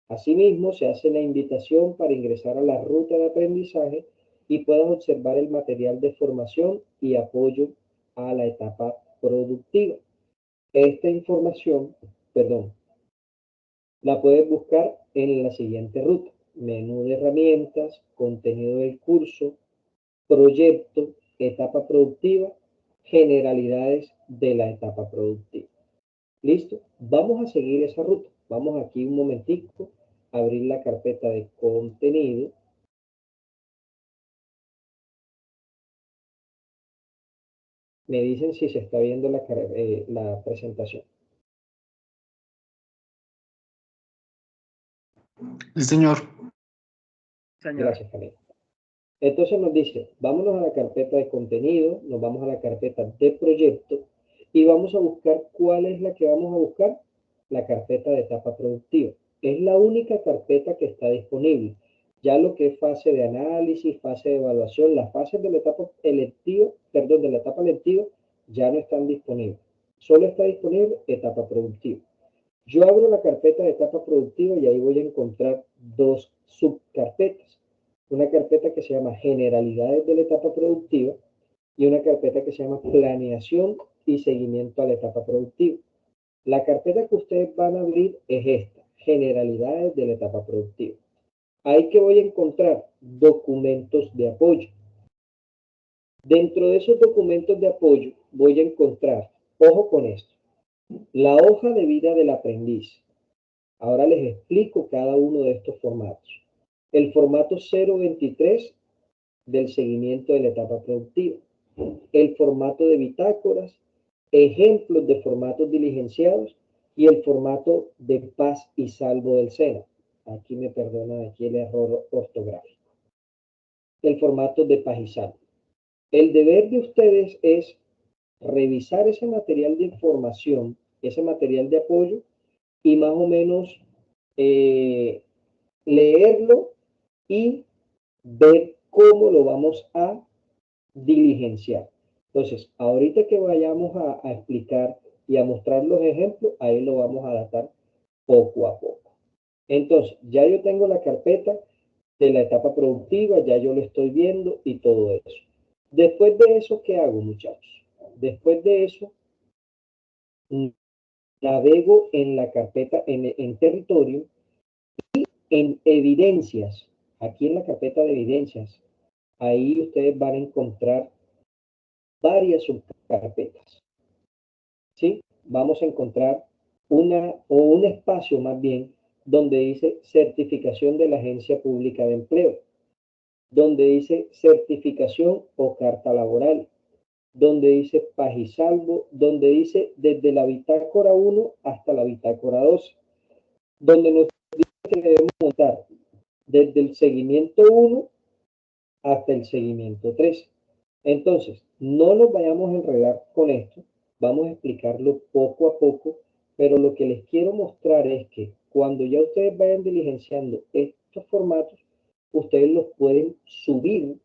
Asimismo, se hace la invitación para ingresar a la ruta de aprendizaje y puedas observar el material de formación y apoyo a la etapa productiva. Esta información, la puedes buscar en la siguiente ruta: menú de herramientas, contenido del curso, proyecto, etapa productiva, generalidades de la etapa productiva. ¿Listo? Vamos a seguir esa ruta. Vamos aquí un momentico a abrir la carpeta de contenido. Me dicen si se está viendo la presentación. Sí, señor. Gracias, Camila. Entonces nos dice, vámonos a la carpeta de contenido, nos vamos a la carpeta de proyecto y vamos a buscar cuál es la que vamos a buscar, la carpeta de etapa productiva. Es la única carpeta que está disponible. Ya lo que es fase de análisis, fase de evaluación, las fases de la etapa lectiva, ya no están disponibles. Solo está disponible etapa productiva. Yo abro la carpeta de etapa productiva y ahí voy a encontrar 2 subcarpetas. Una carpeta que se llama generalidades de la etapa productiva y una carpeta que se llama planeación y seguimiento a la etapa productiva. La carpeta que ustedes van a abrir es esta, generalidades de la etapa productiva. Ahí que voy a encontrar documentos de apoyo. Dentro de esos documentos de apoyo voy a encontrar, ojo con esto, la hoja de vida del aprendiz. Ahora les explico cada uno de estos formatos. El formato 023 del seguimiento de la etapa productiva. El formato de bitácoras, ejemplos de formatos diligenciados y el formato de paz y salvo del SENA. Aquí me perdonan aquí el error ortográfico. el formato de Pagizal. El deber de ustedes es revisar ese material de información, ese material de apoyo y más o menos leerlo y ver cómo lo vamos a diligenciar. Entonces, ahorita que vayamos a explicar y a mostrar los ejemplos, ahí lo vamos a adaptar poco a poco. Entonces, ya yo tengo la carpeta de la etapa productiva, ya yo lo estoy viendo y todo eso. Después de eso, ¿qué hago, muchachos? Después de eso, navego en la carpeta, en territorio y en evidencias. Aquí en la carpeta de evidencias, ahí ustedes van a encontrar varias subcarpetas. ¿Sí? Vamos a encontrar un espacio más bien donde dice certificación de la Agencia Pública de Empleo, donde dice certificación o carta laboral, donde dice Pagisalvo, donde dice desde la bitácora 1 hasta la bitácora 12, donde nos dice que debemos montar desde el seguimiento 1 hasta el seguimiento 3. Entonces, no nos vayamos a enredar con esto, vamos a explicarlo poco a poco, pero lo que les quiero mostrar es que cuando ya ustedes vayan diligenciando estos formatos, ustedes los pueden subir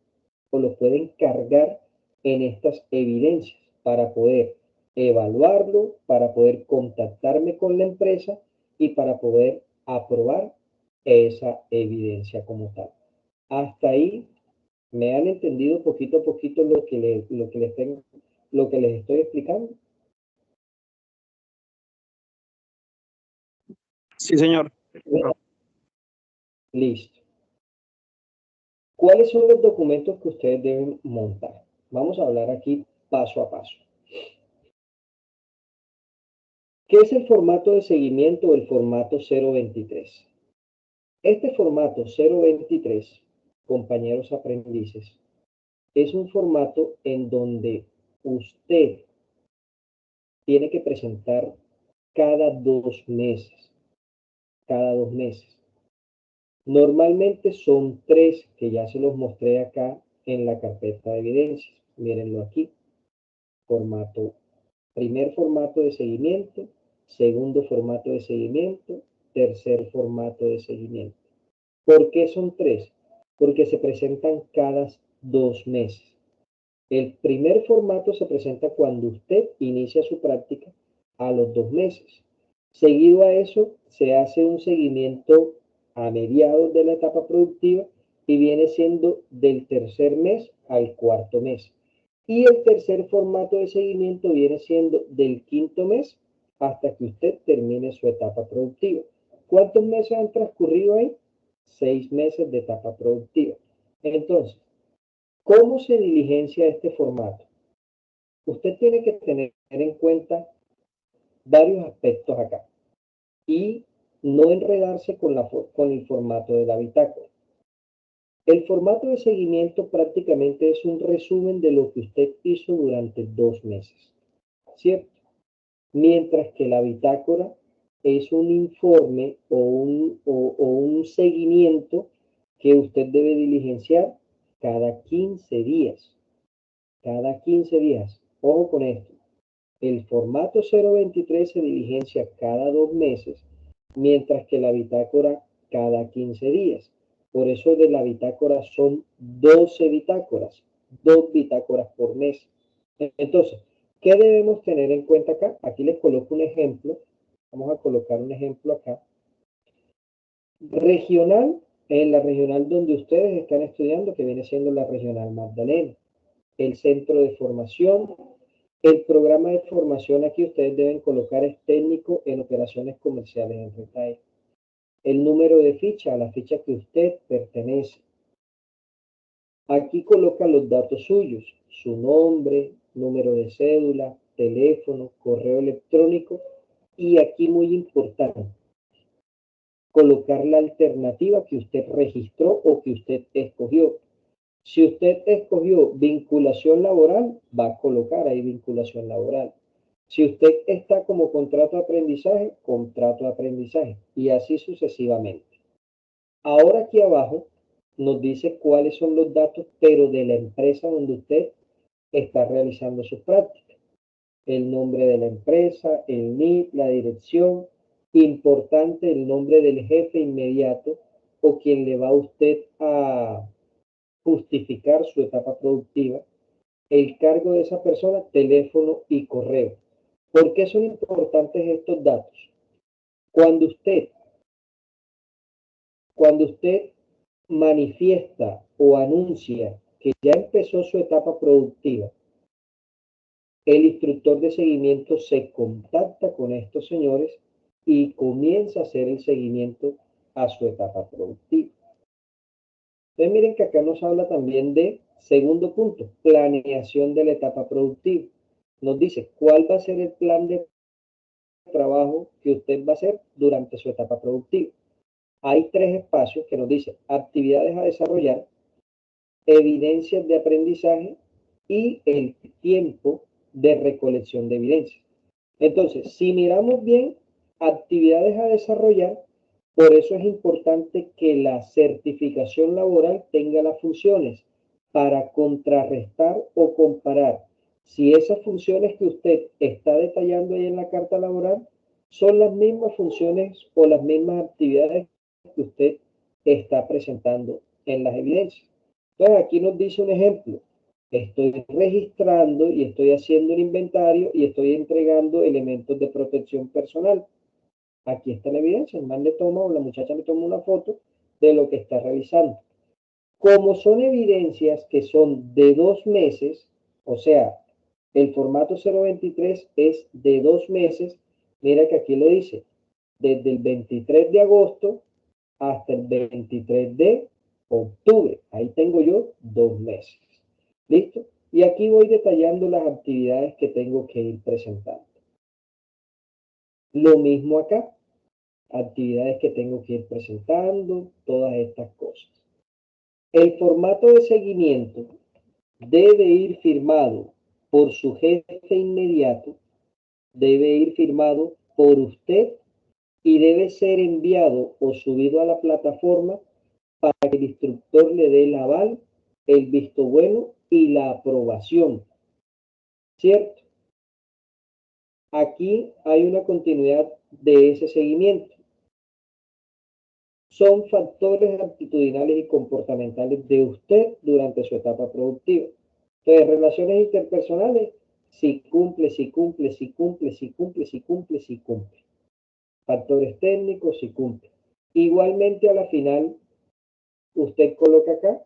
o los pueden cargar en estas evidencias para poder evaluarlo, para poder contactarme con la empresa y para poder aprobar esa evidencia como tal. Hasta ahí me han entendido poquito a poquito lo que les estoy explicando. Sí, señor. Listo. ¿Cuáles son los documentos que ustedes deben montar? Vamos a hablar aquí paso a paso. ¿Qué es el formato de seguimiento o el formato 023? Este formato 023, compañeros aprendices, es un formato en donde usted tiene que presentar cada 2 meses. Cada 2 meses. Normalmente son 3 que ya se los mostré acá en la carpeta de evidencias. Mírenlo aquí. Primer formato de seguimiento, segundo formato de seguimiento, tercer formato de seguimiento. ¿Por qué son 3? Porque se presentan cada 2 meses. El primer formato se presenta cuando usted inicia su práctica a los 2 meses. Seguido a eso, se hace un seguimiento a mediados de la etapa productiva y viene siendo del tercer mes al cuarto mes. Y el tercer formato de seguimiento viene siendo del quinto mes hasta que usted termine su etapa productiva. ¿Cuántos meses han transcurrido ahí? 6 meses de etapa productiva. Entonces, ¿cómo se diligencia este formato? Usted tiene que tener en cuenta varios aspectos acá y no enredarse con el formato de la bitácora. El formato de seguimiento prácticamente es un resumen de lo que usted hizo durante 2 meses, ¿cierto? Mientras que la bitácora es un informe o un seguimiento que usted debe diligenciar cada 15 días. Cada 15 días. Ojo con esto. El formato 023 se diligencia cada 2 meses, mientras que la bitácora cada 15 días. Por eso de la bitácora son 12 bitácoras, 2 bitácoras por mes. Entonces, ¿qué debemos tener en cuenta acá? Aquí les coloco un ejemplo. Vamos a colocar un ejemplo acá. Regional, en la regional donde ustedes están estudiando, que viene siendo la regional Magdalena. El centro de formación. El programa de formación aquí ustedes deben colocar es técnico en operaciones comerciales en retail. El número de ficha, a la ficha que usted pertenece. Aquí coloca los datos suyos, su nombre, número de cédula, teléfono, correo electrónico y aquí muy importante, colocar la alternativa que usted registró o que usted escogió. Si usted escogió vinculación laboral, va a colocar ahí vinculación laboral. Si usted está como contrato de aprendizaje, contrato de aprendizaje y así sucesivamente. Ahora aquí abajo nos dice cuáles son los datos, pero de la empresa donde usted está realizando sus prácticas. El nombre de la empresa, el NIP, la dirección, importante el nombre del jefe inmediato o quien le va a usted a justificar su etapa productiva, el cargo de esa persona, teléfono y correo. ¿Por qué son importantes estos datos? Cuando usted manifiesta o anuncia que ya empezó su etapa productiva, el instructor de seguimiento se contacta con estos señores y comienza a hacer el seguimiento a su etapa productiva. Entonces miren que acá nos habla también de segundo punto, planeación de la etapa productiva. Nos dice cuál va a ser el plan de trabajo que usted va a hacer durante su etapa productiva. Hay 3 espacios que nos dice actividades a desarrollar, evidencias de aprendizaje y el tiempo de recolección de evidencias. Entonces, si miramos bien, actividades a desarrollar, por eso es importante que la certificación laboral tenga las funciones para contrarrestar o comparar si esas funciones que usted está detallando ahí en la carta laboral son las mismas funciones o las mismas actividades que usted está presentando en las evidencias. Entonces, aquí nos dice un ejemplo. Estoy registrando y estoy haciendo un inventario y estoy entregando elementos de protección personal. Aquí está la evidencia. El man le toma o la muchacha le toma una foto de lo que está realizando. Como son evidencias que son de 2 meses, o sea, el formato 023 es de 2 meses, mira que aquí lo dice, desde el 23 de agosto hasta el 23 de octubre. Ahí tengo yo 2 meses. ¿Listo? Y aquí voy detallando las actividades que tengo que ir presentando. Lo mismo acá. Actividades que tengo que ir presentando, todas estas cosas. El formato de seguimiento debe ir firmado por su jefe inmediato, debe ir firmado por usted y debe ser enviado o subido a la plataforma para que el instructor le dé el aval, el visto bueno y la aprobación. ¿Cierto? Aquí hay una continuidad de ese seguimiento. Son factores actitudinales y comportamentales de usted durante su etapa productiva. Entonces, relaciones interpersonales, si cumple, si cumple, si cumple, si cumple, si cumple, si cumple. Factores técnicos, si cumple. Igualmente a la final, usted coloca acá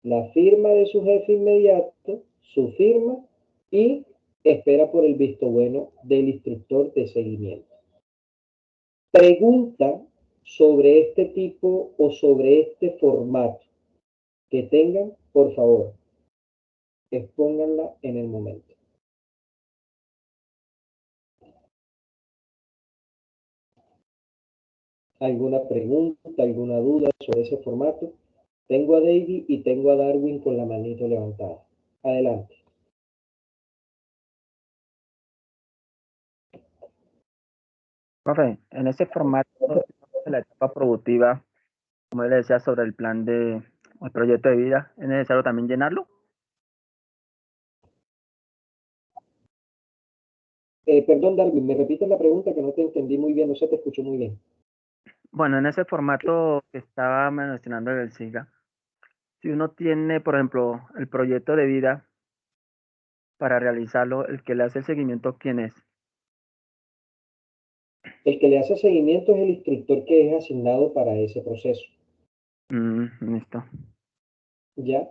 la firma de su jefe inmediato, su firma y espera por el visto bueno del instructor de seguimiento. Pregunta sobre este tipo o sobre este formato que tengan, por favor, expónganla en el momento. ¿Alguna pregunta, alguna duda sobre ese formato? Tengo a David y tengo a Darwin con la manito levantada. Adelante. Profe, en ese formato de la etapa productiva, como le decía sobre el plan de el proyecto de vida, ¿es necesario también llenarlo? Perdón, Darwin, ¿me repites la pregunta que no te entendí muy bien? No se te escuchó muy bien. Bueno, en ese formato que estaba mencionando el SIGA, si uno tiene, por ejemplo, el proyecto de vida para realizarlo, el que le hace el seguimiento, ¿quién es? El que le hace seguimiento es el instructor que es asignado para ese proceso. Listo. ¿Ya?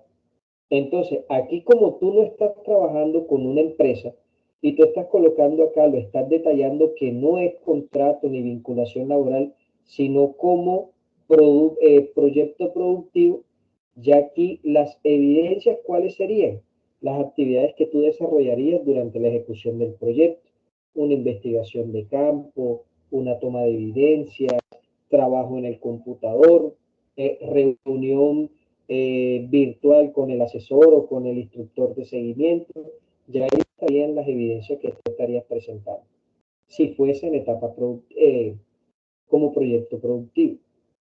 Entonces, aquí como tú no estás trabajando con una empresa y tú estás colocando acá, lo estás detallando que no es contrato ni vinculación laboral, sino como proyecto productivo, ya aquí las evidencias, ¿cuáles serían? Las actividades que tú desarrollarías durante la ejecución del proyecto. Una investigación de campo, una toma de evidencias, trabajo en el computador, reunión virtual con el asesor o con el instructor de seguimiento, ya ahí estarían las evidencias que tú estarías presentando, si fuese en etapa como proyecto productivo.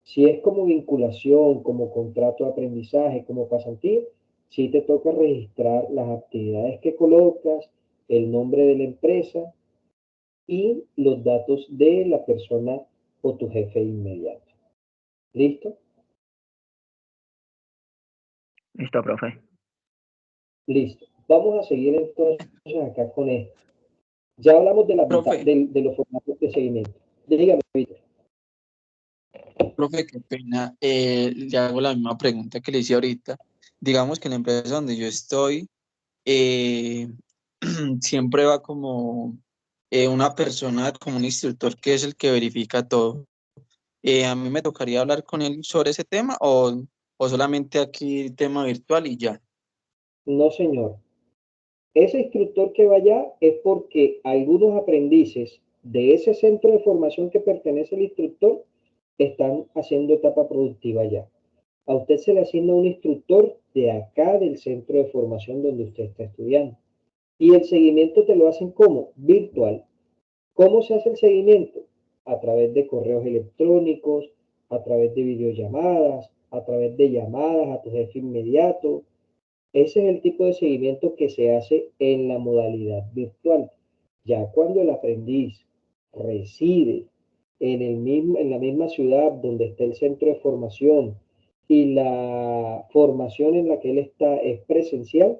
Si es como vinculación, como contrato de aprendizaje, como pasantía, sí te toca registrar las actividades que colocas, el nombre de la empresa y los datos de la persona o tu jefe inmediato. ¿Listo? Listo, profe. Listo. Vamos a seguir entonces acá con esto. Ya hablamos de, Profe, de los formatos de seguimiento. Dígame, Víctor. profe, qué pena. Le hago la misma pregunta que le hice ahorita. Digamos que en la empresa donde yo estoy, eh, siempre va como una persona, como un instructor que es el que verifica todo. ¿A mí me tocaría hablar con él sobre ese tema o solamente aquí tema virtual y ya? No, señor. Ese instructor que va allá es porque algunos aprendices de ese centro de formación que pertenece al instructor están haciendo etapa productiva allá. A usted se le asigna un instructor de acá del centro de formación donde usted está estudiando. Y el seguimiento te lo hacen como virtual. ¿Cómo se hace el seguimiento? A través de correos electrónicos, a través de videollamadas, a través de llamadas a tu jefe inmediato. Ese es el tipo de seguimiento que se hace en la modalidad virtual. Ya cuando el aprendiz reside en la misma ciudad donde está el centro de formación y la formación en la que él está es presencial,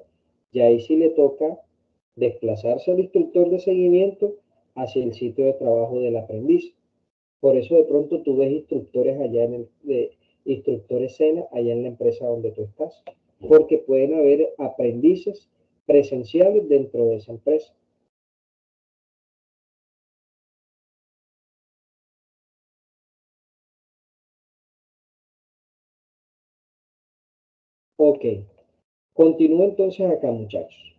ya ahí sí le toca desplazarse al instructor de seguimiento hacia el sitio de trabajo del aprendiz. Por eso de pronto tú ves instructores allá instructores SENA allá en la empresa donde tú estás, porque pueden haber aprendices presenciales dentro de esa empresa. Ok, continúo entonces acá, muchachos.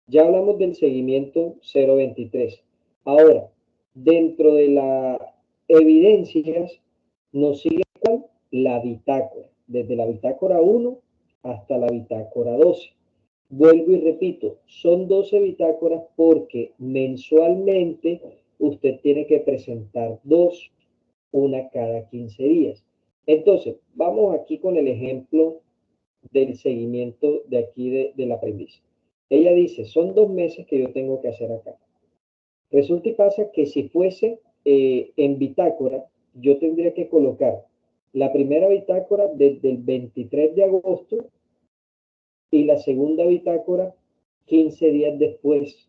Ya hablamos del seguimiento 023. Ahora, dentro de las evidencias, nos sigue ¿cuál? La bitácora, desde la bitácora 1 hasta la bitácora 12. Vuelvo y repito, son 12 bitácoras porque mensualmente usted tiene que presentar dos, una cada 15 días. Entonces, vamos aquí con el ejemplo del seguimiento de aquí del aprendiz. Ella dice, son 2 meses que yo tengo que hacer acá. Resulta y pasa que si fuese en bitácora, yo tendría que colocar la primera bitácora desde el 23 de agosto y la segunda bitácora 15 días después.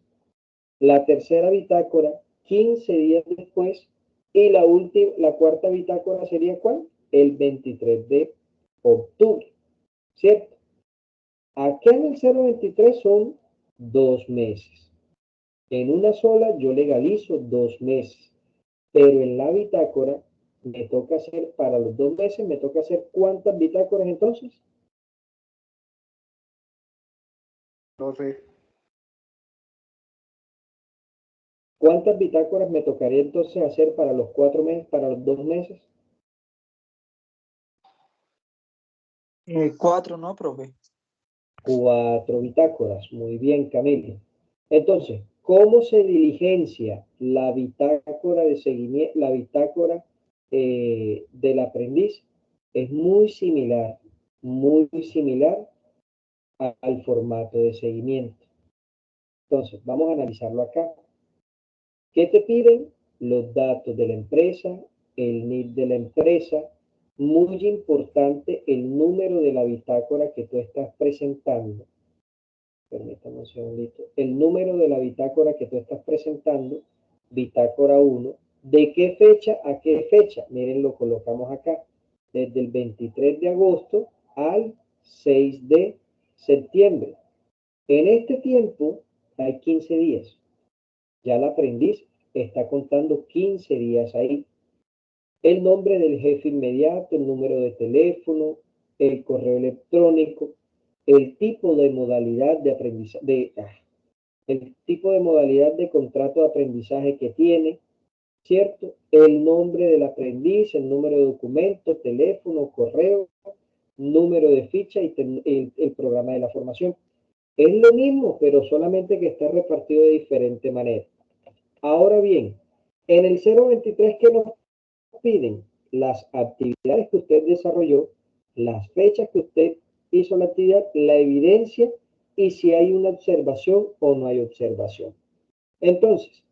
La tercera bitácora 15 días después y la cuarta bitácora sería ¿cuál? El 23 de octubre, ¿cierto? Acá en el 023 son 2 meses. En una sola yo legalizo 2 meses, pero en la bitácora me toca hacer, para los 2 meses, me toca hacer ¿cuántas bitácoras entonces? 12. ¿Cuántas bitácoras me tocaría entonces hacer para los 4 meses, para los 2 meses? 4, ¿no, profe? 4 bitácoras. Muy bien, Camilo. Entonces, ¿cómo se diligencia la bitácora de seguimiento, la bitácora del aprendiz? Es muy similar al formato de seguimiento. Entonces, vamos a analizarlo acá. ¿Qué te piden? Los datos de la empresa, el NID de la empresa. Muy importante el número de la bitácora que tú estás presentando. Permítame un segundito. El número de la bitácora que tú estás presentando, bitácora 1. ¿De qué fecha a qué fecha? Miren, lo colocamos acá. Desde el 23 de agosto al 6 de septiembre. En este tiempo hay 15 días. Ya el aprendiz está contando 15 días ahí. El nombre del jefe inmediato, el número de teléfono, el correo electrónico, el tipo de modalidad de aprendizaje, el tipo de modalidad de contrato de aprendizaje que tiene, ¿cierto? El nombre del aprendiz, el número de documento, teléfono, correo, número de ficha y el programa de la formación. Es lo mismo, pero solamente que está repartido de diferente manera. Ahora bien, en el 023, ¿qué nos piden? las actividades que usted desarrolló, las fechas que usted hizo la actividad, la evidencia y si hay una observación o no hay observación. Entonces,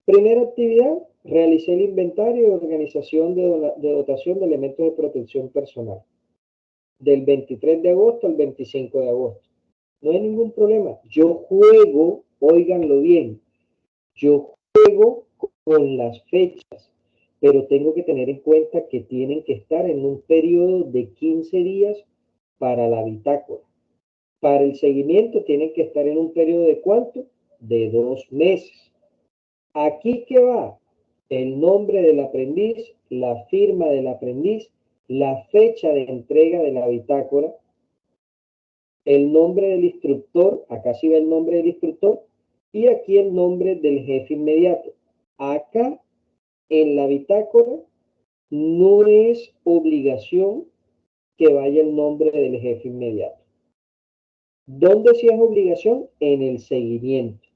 primera actividad, realicé el inventario y organización de dotación de elementos de protección personal. Del 23 de agosto al 25 de agosto. No hay ningún problema. Yo juego, óiganlo bien, yo juego con las fechas, pero tengo que tener en cuenta que tienen que estar en un periodo de 15 días para la bitácora. Para el seguimiento tienen que estar en un periodo de ¿cuánto? De 2 meses. Aquí que va el nombre del aprendiz, la firma del aprendiz, la fecha de entrega de la bitácora, el nombre del instructor, acá sí va el nombre del instructor, y aquí el nombre del jefe inmediato. Acá en la bitácora no es obligación que vaya el nombre del jefe inmediato. ¿Dónde sí es obligación? En el seguimiento.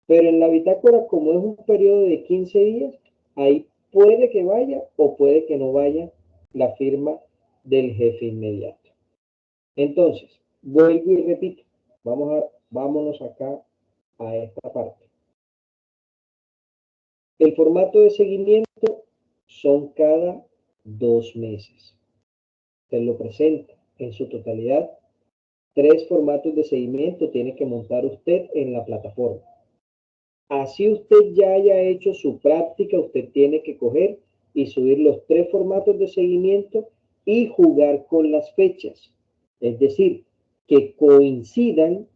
Pero en la bitácora, como es un periodo de 15 días, ahí puede que vaya o puede que no vaya la firma del jefe inmediato. Entonces, vuelvo y repito, vámonos acá a esta parte. El formato de seguimiento son cada 2 meses. Se lo presenta en su totalidad. 3 formatos de seguimiento tiene que montar usted en la plataforma. Así usted ya haya hecho su práctica, usted tiene que coger y subir los 3 formatos de seguimiento y jugar con las fechas. Es decir, que coincidan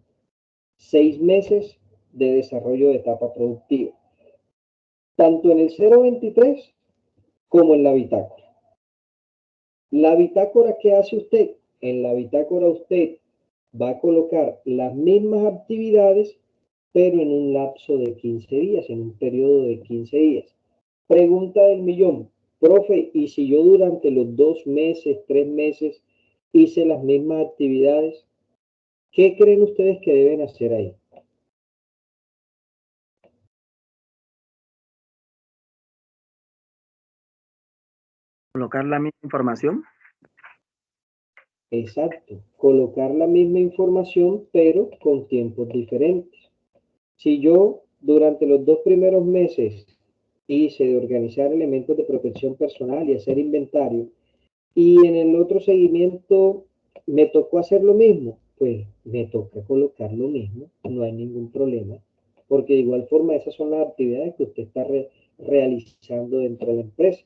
6 meses de desarrollo de etapa productiva, tanto en el 023 como en la bitácora. La bitácora, ¿qué hace usted? En la bitácora usted va a colocar las mismas actividades, pero en un lapso de 15 días, en un periodo de 15 días. Pregunta del millón, profe, ¿y si yo durante los 2 meses, 3 meses hice las mismas actividades? ¿Qué creen ustedes que deben hacer ahí? Colocar la misma información. Exacto, colocar la misma información, pero con tiempos diferentes. Si yo durante los 2 primeros meses hice de organizar elementos de protección personal y hacer inventario, y en el otro seguimiento me tocó hacer lo mismo, pues me toca colocar lo mismo, no hay ningún problema, porque de igual forma esas son las actividades que usted está realizando dentro de la empresa.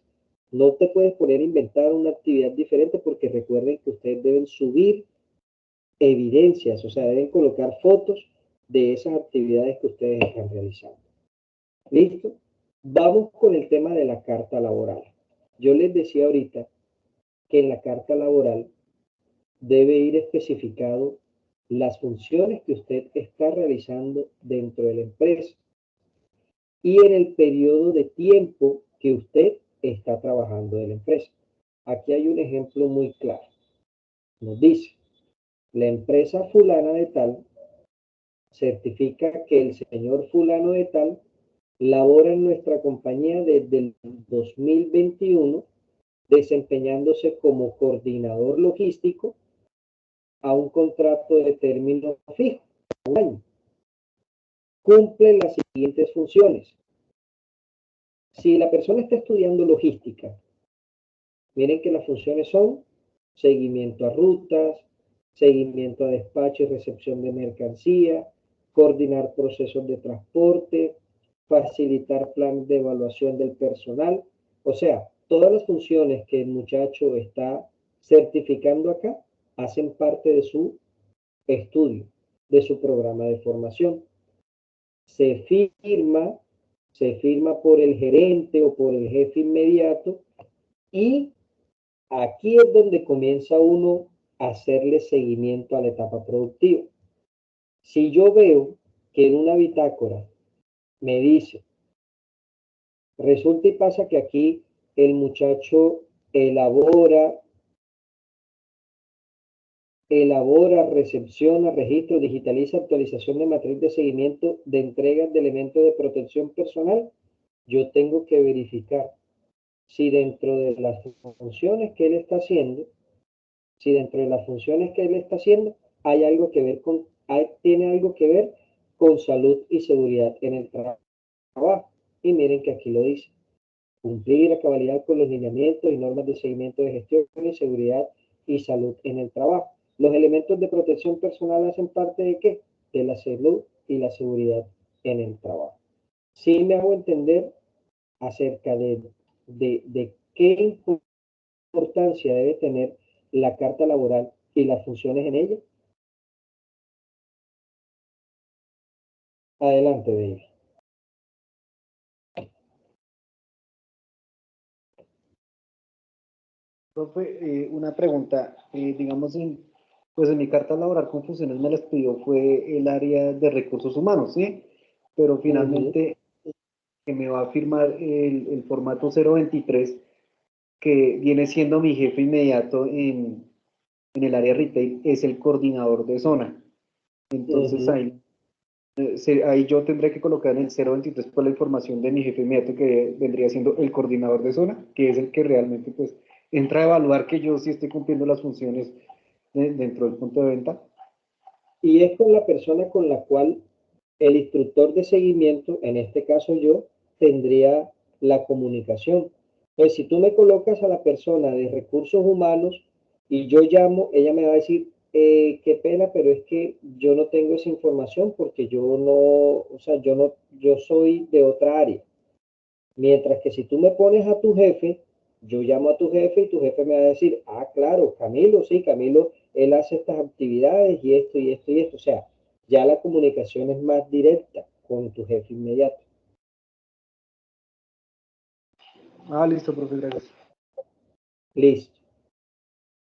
No te puedes poner a inventar una actividad diferente porque recuerden que ustedes deben subir evidencias, o sea, deben colocar fotos de esas actividades que ustedes están realizando. ¿Listo? Vamos con el tema de la carta laboral. Yo les decía ahorita que en la carta laboral debe ir especificado las funciones que usted está realizando dentro de la empresa y en el periodo de tiempo que usted está trabajando de la empresa. Aquí hay un ejemplo muy claro. Nos dice, la empresa fulana de tal certifica que el señor fulano de tal labora en nuestra compañía desde el 2021 desempeñándose como coordinador logístico a un contrato de término fijo, un año. Cumple las siguientes funciones. Si la persona está estudiando logística, miren que las funciones son seguimiento a rutas, seguimiento a despacho y recepción de mercancía, coordinar procesos de transporte, facilitar planes de evaluación del personal. O sea, todas las funciones que el muchacho está certificando acá hacen parte de su estudio, de su programa de formación. Se firma por el gerente o por el jefe inmediato y aquí es donde comienza uno a hacerle seguimiento a la etapa productiva. Si yo veo que en una bitácora me dice, resulta y pasa que aquí el muchacho elabora, recepciona, registra, digitaliza, actualización de matriz de seguimiento de entregas de elementos de protección personal, yo tengo que verificar si dentro de las funciones que él está haciendo, hay algo que ver tiene algo que ver con salud y seguridad en el trabajo. Y miren que aquí lo dice. Cumplir a cabalidad con los lineamientos y normas de seguimiento de gestión y seguridad y salud en el trabajo. Los elementos de protección personal hacen parte de ¿qué? De la salud y la seguridad en el trabajo. Sí me hago entender acerca de qué importancia debe tener la carta laboral y las funciones en ella. Adelante, David. Profe, una pregunta, digamos, pues en mi carta laboral con funciones me las pidió fue el área de recursos humanos, ¿sí? Pero finalmente que me va a firmar el formato 023, que viene siendo mi jefe inmediato en el área retail, es el coordinador de zona. Entonces ahí yo tendré que colocar en el 023 por la información de mi jefe inmediato, que vendría siendo el coordinador de zona, que es el que realmente pues entra a evaluar que yo sí estoy cumpliendo las funciones dentro del punto de venta. Y es con la persona con la cual el instructor de seguimiento, en este caso yo, tendría la comunicación. Pues si tú me colocas a la persona de recursos humanos y yo llamo, ella me va a decir, qué pena, pero es que yo no tengo esa información porque yo no, o sea, yo soy de otra área. Mientras que si tú me pones a tu jefe, yo llamo a tu jefe y tu jefe me va a decir, ah, claro, Camilo, sí, Camilo, él hace estas actividades y esto y esto y esto. O sea, ya la comunicación es más directa con tu jefe inmediato. Ah, listo, profe, gracias. Listo.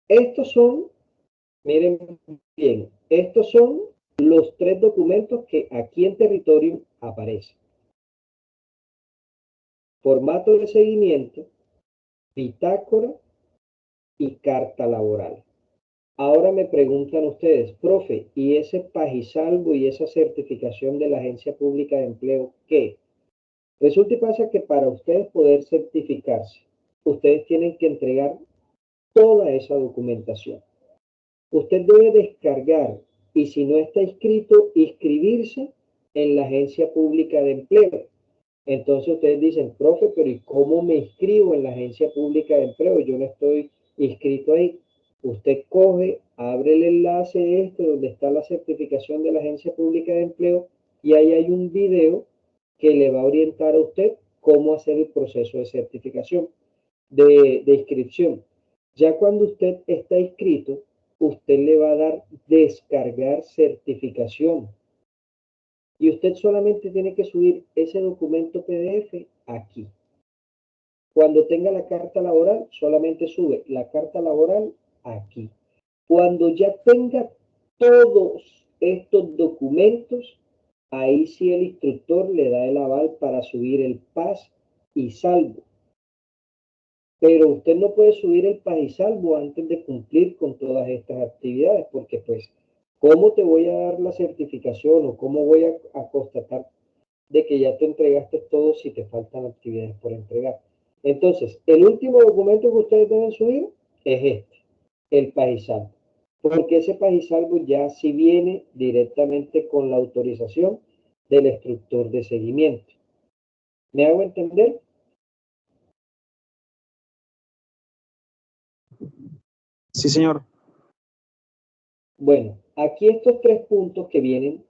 Estos son, miren bien, estos son los 3 documentos que aquí en territorio aparecen. Formato de seguimiento, bitácora y carta laboral. Ahora me preguntan ustedes, profe, ¿y ese pagisalvo y esa certificación de la Agencia Pública de Empleo qué? Resulta y pasa que para ustedes poder certificarse, ustedes tienen que entregar toda esa documentación. Usted debe descargar y si no está inscrito, inscribirse en la Agencia Pública de Empleo. Entonces ustedes dicen, profe, pero ¿y cómo me inscribo en la Agencia Pública de Empleo? Yo no estoy inscrito ahí. Usted coge, abre el enlace donde está la certificación de la Agencia Pública de Empleo y ahí hay un video que le va a orientar a usted cómo hacer el proceso de certificación, de inscripción. Ya cuando usted está inscrito, usted le va a dar descargar certificación. Y usted solamente tiene que subir ese documento PDF aquí. Cuando tenga la carta laboral, solamente sube la carta laboral aquí. Cuando ya tenga todos estos documentos, ahí sí el instructor le da el aval para subir el PAS y salvo. Pero usted no puede subir el PAS y salvo antes de cumplir con todas estas actividades, porque pues, ¿cómo te voy a dar la certificación o cómo voy a constatar de que ya te entregaste todo si te faltan actividades por entregar? Entonces, el último documento que ustedes deben subir es este, el pagisalvo, porque ese pagisalvo ya sí viene directamente con la autorización del instructor de seguimiento. ¿Me hago entender? Sí, señor. Bueno, aquí estos 3 puntos que vienen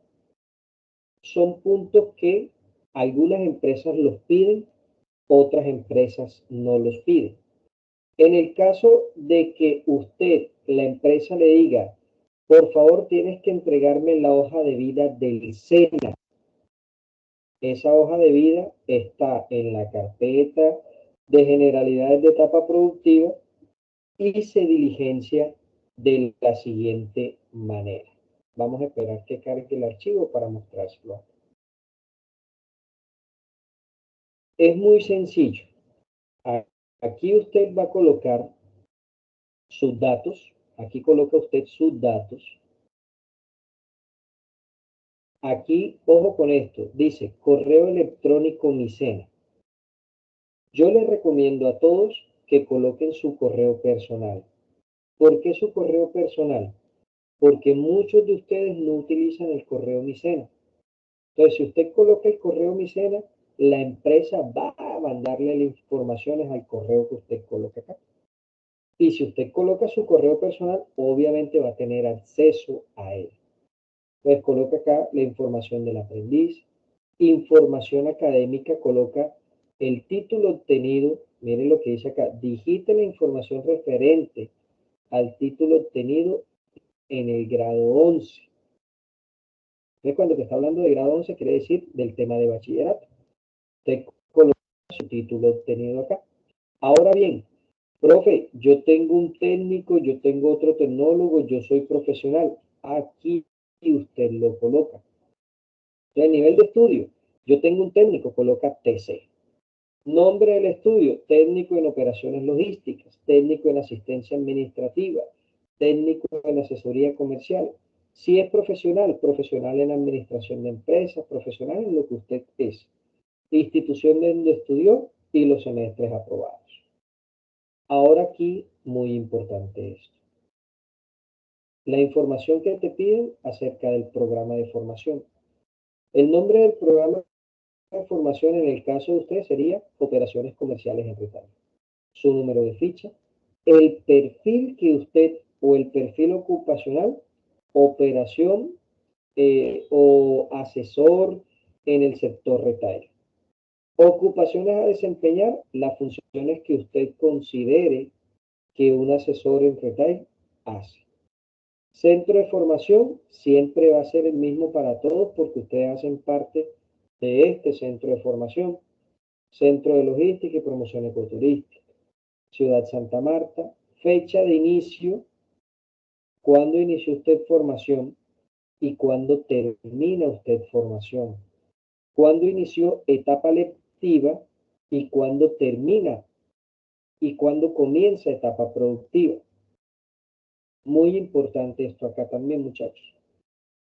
son puntos que algunas empresas los piden, otras empresas no los piden. En el caso de que usted, la empresa le diga, por favor tienes que entregarme la hoja de vida del SENA. Esa hoja de vida está en la carpeta de generalidades de etapa productiva y se diligencia de la siguiente manera. Vamos a esperar que cargue el archivo para mostrárselo. Es muy sencillo. Aquí usted va a colocar sus datos. Aquí coloca usted sus datos. Aquí, ojo con esto, dice correo electrónico Micena. Yo les recomiendo a todos que coloquen su correo personal. ¿Por qué su correo personal? Porque muchos de ustedes no utilizan el correo Micena. Entonces, si usted coloca el correo Micena, la empresa va a mandarle las informaciones al correo que usted coloca acá. Y si usted coloca su correo personal, obviamente va a tener acceso a él. Entonces, coloca acá la información del aprendiz, información académica, coloca el título obtenido. Miren lo que dice acá, digite la información referente al título obtenido en el grado 11. Entonces, cuando te está hablando de grado 11, quiere decir del tema de bachillerato. Usted coloca su título obtenido acá. Ahora bien, profe, yo tengo un técnico, yo tengo otro tecnólogo, yo soy profesional. Aquí usted lo coloca. Entonces, nivel de estudio, yo tengo un técnico, coloca TC. Nombre del estudio, técnico en operaciones logísticas, técnico en asistencia administrativa, técnico en asesoría comercial. Si es profesional, profesional en administración de empresas, profesional en lo que usted es. Institución donde estudió y los semestres aprobados. Ahora aquí, muy importante esto. La información que te piden acerca del programa de formación. El nombre del programa de formación en el caso de usted sería Operaciones Comerciales en Retail. Su número de ficha, el perfil que usted o el perfil ocupacional, operación o asesor en el sector retail. Ocupaciones a desempeñar, las funciones que usted considere que un asesor en retail hace. Centro de formación siempre va a ser el mismo para todos porque ustedes hacen parte de este centro de formación. Centro de Logística y Promoción Ecoturística. Ciudad Santa Marta. Fecha de inicio, cuándo inició usted formación y cuándo termina usted formación. Cuándo inició etapa lectiva y cuándo termina y cuándo comienza etapa productiva. Muy importante esto acá también, muchachos.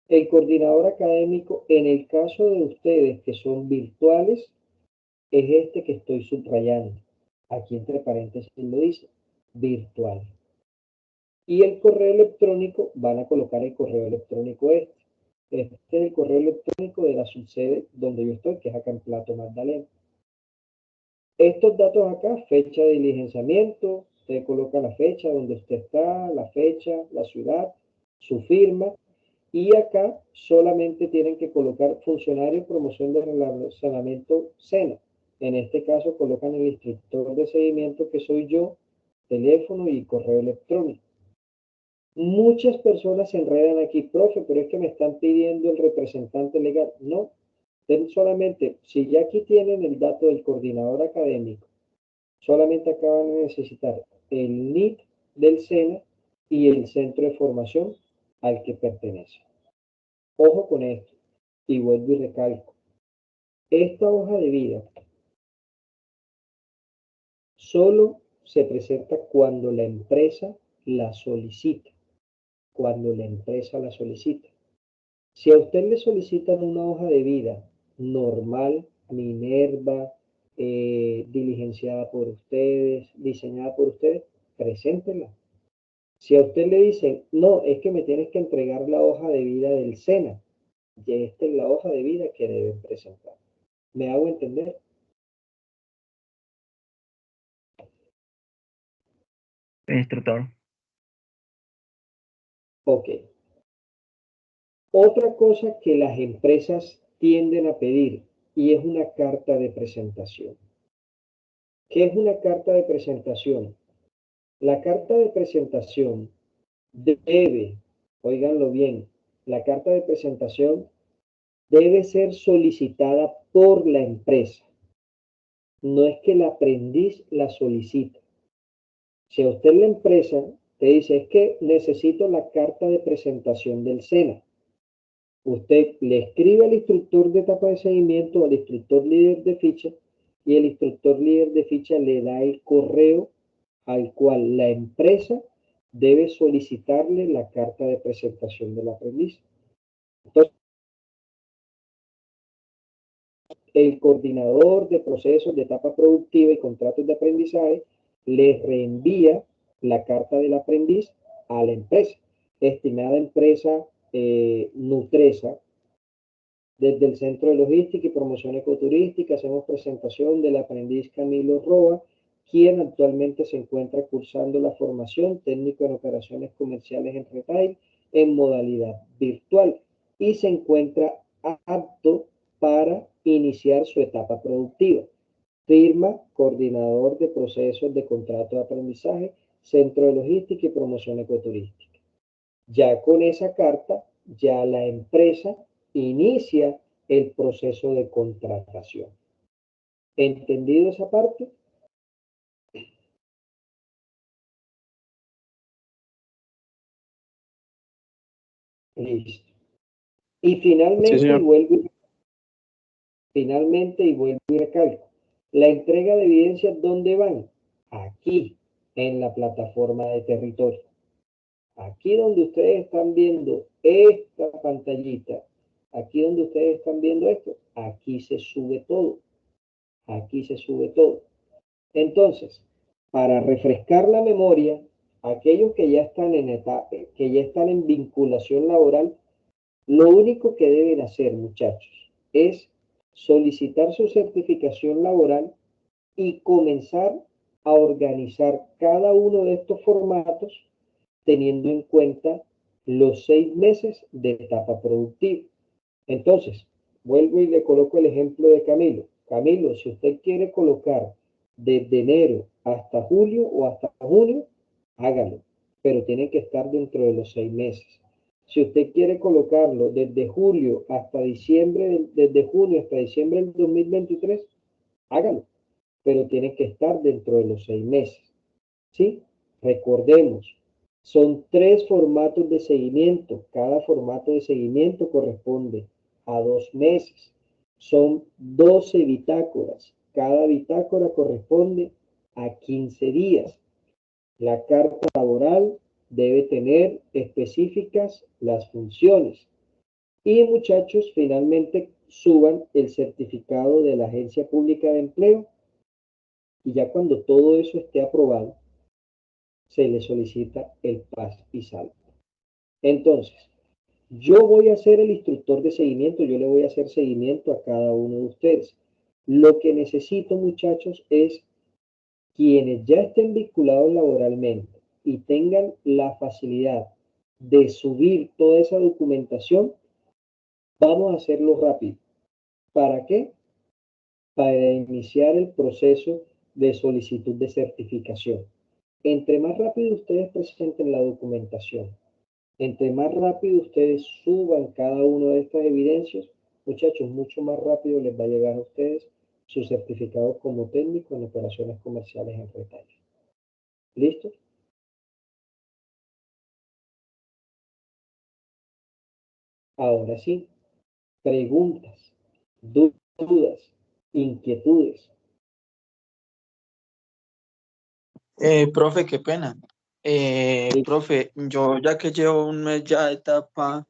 El coordinador académico, en el caso de ustedes que son virtuales, es este que estoy subrayando. Aquí entre paréntesis lo dice, virtual. Y el correo electrónico, van a colocar el correo electrónico este. Este es el correo electrónico de la subsede donde yo estoy, que es acá en Plato Magdalena. Estos datos acá, fecha de diligenciamiento, usted coloca la fecha donde usted está, la fecha, la ciudad, su firma, y acá solamente tienen que colocar funcionario promoción de relacionamiento SENA. En este caso colocan el instructor de seguimiento que soy yo, teléfono y correo electrónico. Muchas personas se enredan aquí, profe, pero es que me están pidiendo el representante legal. No, solamente, si ya aquí tienen el dato del coordinador académico, solamente acaban de necesitar el NIC del SENA y el centro de formación al que pertenece. Ojo con esto, y vuelvo y recalco. Esta hoja de vida solo se presenta cuando la empresa la solicita. Cuando la empresa la solicita. Si a usted le solicitan una hoja de vida normal, Minerva, diligenciada por ustedes, diseñada por ustedes, preséntenla. Si a usted le dicen, no, es que me tienes que entregar la hoja de vida del SENA, y esta es la hoja de vida que deben presentar. ¿Me hago entender? Instructor. Ok. Otra cosa que las empresas tienden a pedir y es una carta de presentación. ¿Qué es una carta de presentación? La carta de presentación debe, óiganlo bien, la carta de presentación debe ser solicitada por la empresa. No es que el aprendiz la solicita. Si a usted la empresa te dice, es que necesito la carta de presentación del SENA, usted le escribe al instructor de etapa de seguimiento, al instructor líder de ficha, y el instructor líder de ficha le da el correo al cual la empresa debe solicitarle la carta de presentación del aprendiz. Entonces, el coordinador de procesos de etapa productiva y contratos de aprendizaje les reenvía la carta del aprendiz a la empresa. Estimada empresa Nutresa, desde el Centro de Logística y Promoción Ecoturística hacemos presentación del aprendiz Camilo Roa, quien actualmente se encuentra cursando la formación técnico en operaciones comerciales en retail en modalidad virtual y se encuentra apto para iniciar su etapa productiva. Firma, coordinador de procesos de contrato de aprendizaje, Centro de Logística y Promoción Ecoturística. Ya con esa carta, ya la empresa inicia el proceso de contratación. ¿Entendido esa parte? Listo. Y finalmente, Sí, señor. y vuelvo y recalco, la entrega de evidencias, ¿dónde van? Aquí, en la plataforma de territorio. Aquí donde ustedes están viendo esta pantallita, aquí donde ustedes están viendo esto, aquí se sube todo. Aquí se sube todo. Entonces, para refrescar la memoria, aquellos que ya están en etapa, que ya están en vinculación laboral, lo único que deben hacer, muchachos, es solicitar su certificación laboral y comenzar a organizar cada uno de estos formatos teniendo en cuenta los 6 meses de etapa productiva. Entonces, vuelvo y le coloco el ejemplo de Camilo. Camilo, si usted quiere colocar desde enero hasta julio o hasta junio, hágalo, pero tiene que estar dentro de los 6 meses. Si usted quiere colocarlo desde julio hasta diciembre, desde junio hasta diciembre del 2023, hágalo, pero tiene que estar dentro de los 6 meses. ¿Sí? Recordemos, son 3 formatos de seguimiento. Cada formato de seguimiento corresponde a 2 meses. Son 12 bitácoras. Cada bitácora corresponde a 15 días. La carta laboral debe tener específicas las funciones. Y muchachos, finalmente suban el certificado de la Agencia Pública de Empleo. Y ya cuando todo eso esté aprobado, se le solicita el paz y salvo. Entonces, yo voy a ser el instructor de seguimiento, yo le voy a hacer seguimiento a cada uno de ustedes. Lo que necesito, muchachos, es quienes ya estén vinculados laboralmente y tengan la facilidad de subir toda esa documentación, vamos a hacerlo rápido. ¿Para qué? Para iniciar el proceso de solicitud de certificación. Entre más rápido ustedes presenten la documentación, entre más rápido ustedes suban cada una de estas evidencias, muchachos, mucho más rápido les va a llegar a ustedes su certificado como técnico en operaciones comerciales en retail. ¿Listo? Ahora sí, preguntas, dudas, inquietudes. Profe, qué pena. Profe, yo ya que llevo un mes ya de etapa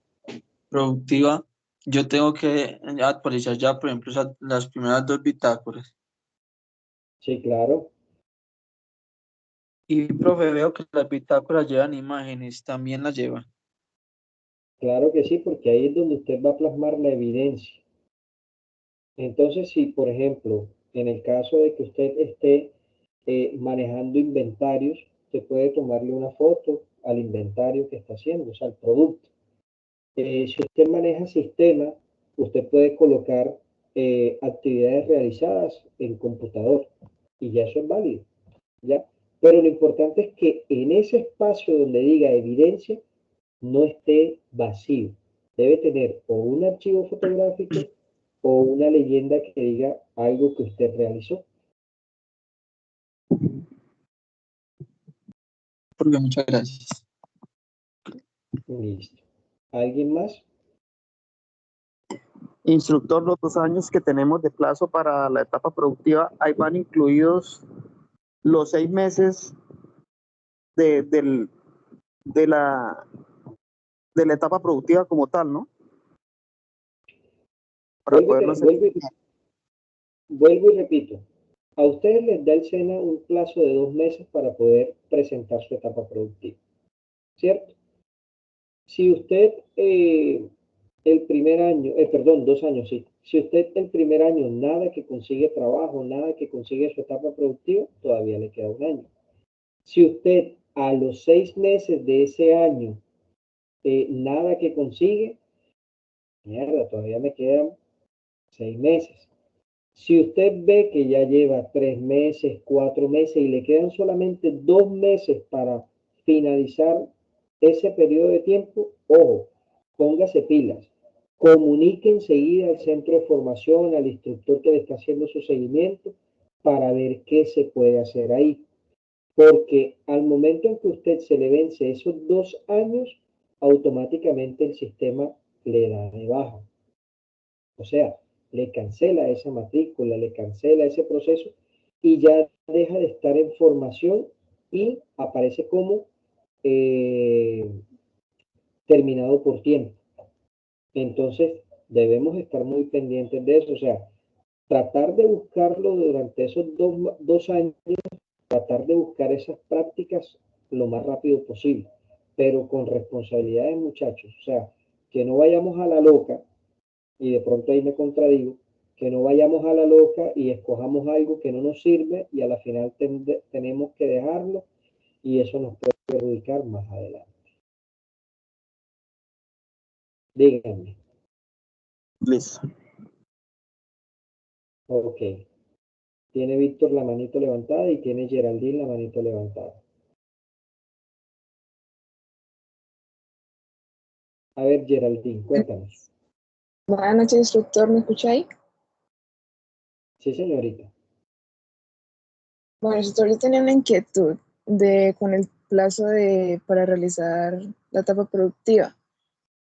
productiva, yo tengo que actualizar ya, por ejemplo, las primeras 2 bitácoras. Sí, claro. Y, profe, veo que las bitácoras llevan imágenes, también las llevan. Claro que sí, porque ahí es donde usted va a plasmar la evidencia. Entonces, si por ejemplo, en el caso de que usted esté manejando inventarios, usted puede tomarle una foto al inventario que está haciendo, o sea, al producto. Si usted maneja sistemas, usted puede colocar actividades realizadas en computador y ya eso es válido, ¿ya? Pero lo importante es que en ese espacio donde diga evidencia no esté vacío. Debe tener o un archivo fotográfico o una leyenda que diga algo que usted realizó. Profe, muchas gracias. Listo. ¿Alguien más? Instructor, los 2 años que tenemos de plazo para la etapa productiva, ahí van incluidos los 6 meses de la etapa productiva como tal, ¿no? Para podernos... vuelvo y repito, a ustedes les da el SENA un plazo de 2 meses para poder presentar su etapa productiva, ¿cierto? Si usted el primer año, perdón, 2 años, sí. Si usted el primer año nada que consigue trabajo, nada que consigue su etapa productiva, todavía le queda un año. Si usted a los 6 meses de ese año nada que consigue, mierda, todavía me quedan 6 meses. Si usted ve que ya lleva 3 meses, 4 meses y le quedan solamente 2 meses para finalizar ese periodo de tiempo, ojo, póngase pilas. Comunique enseguida al centro de formación, al instructor que le está haciendo su seguimiento, para ver qué se puede hacer ahí. Porque al momento en que usted se le vence esos 2 años, automáticamente el sistema le da de baja. O sea, le cancela esa matrícula, le cancela ese proceso y ya deja de estar en formación y aparece como terminado por tiempo. Entonces, debemos estar muy pendientes de eso. O sea, tratar de buscarlo durante esos 2 años, tratar de buscar esas prácticas lo más rápido posible, pero con responsabilidades, muchachos. O sea, que no vayamos a la loca, y de pronto ahí me contradigo, que no vayamos a la loca y escojamos algo que no nos sirve y a la final tenemos que dejarlo y eso nos puede perjudicar más adelante. Díganme. Listo. Ok. Tiene Víctor la manito levantada y tiene Geraldine la manito levantada. A ver, Geraldine, cuéntanos. Buenas noches, instructor, ¿me escucha ahí? Sí, señorita. Bueno, instructor, yo tenía una inquietud con el plazo para realizar la etapa productiva.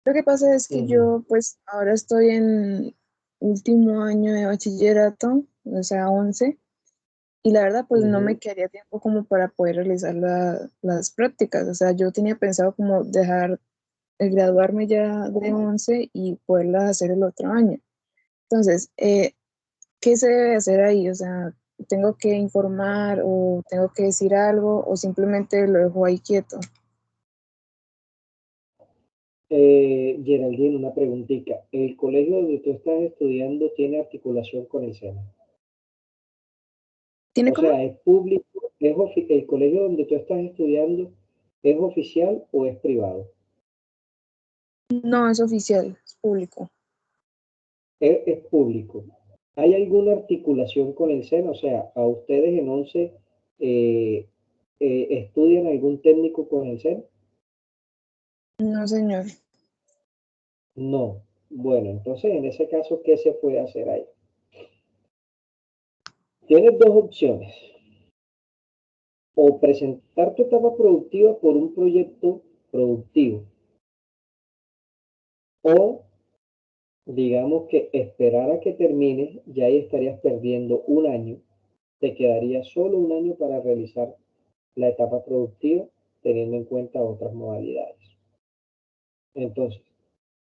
Lo que pasa es que yo, pues, ahora estoy en último año de bachillerato, o sea, 11, y la verdad, pues, no me quedaría tiempo como para poder realizar las prácticas. O sea, yo tenía pensado como graduarme ya de 11 y poderlas hacer el otro año. Entonces, ¿qué se debe hacer ahí? O sea, ¿tengo que informar o tengo que decir algo o simplemente lo dejo ahí quieto? Geraldine, una preguntita. ¿El colegio donde tú estás estudiando tiene articulación con el SENA? ¿Tiene O cómo? sea, ¿es público? ¿El colegio donde tú estás estudiando es oficial o es privado? No, es oficial, es público. Es público. ¿Hay alguna articulación con el SENA? O sea, ¿a ustedes en 11 estudian algún técnico con el SENA? No, señor. No. Bueno, entonces en ese caso, ¿qué se puede hacer ahí? Tienes 2 opciones. O presentar tu etapa productiva por un proyecto productivo. O digamos que esperar a que termine, ya ahí estarías perdiendo un año. Te quedaría solo un año para realizar la etapa productiva, teniendo en cuenta otras modalidades. Entonces,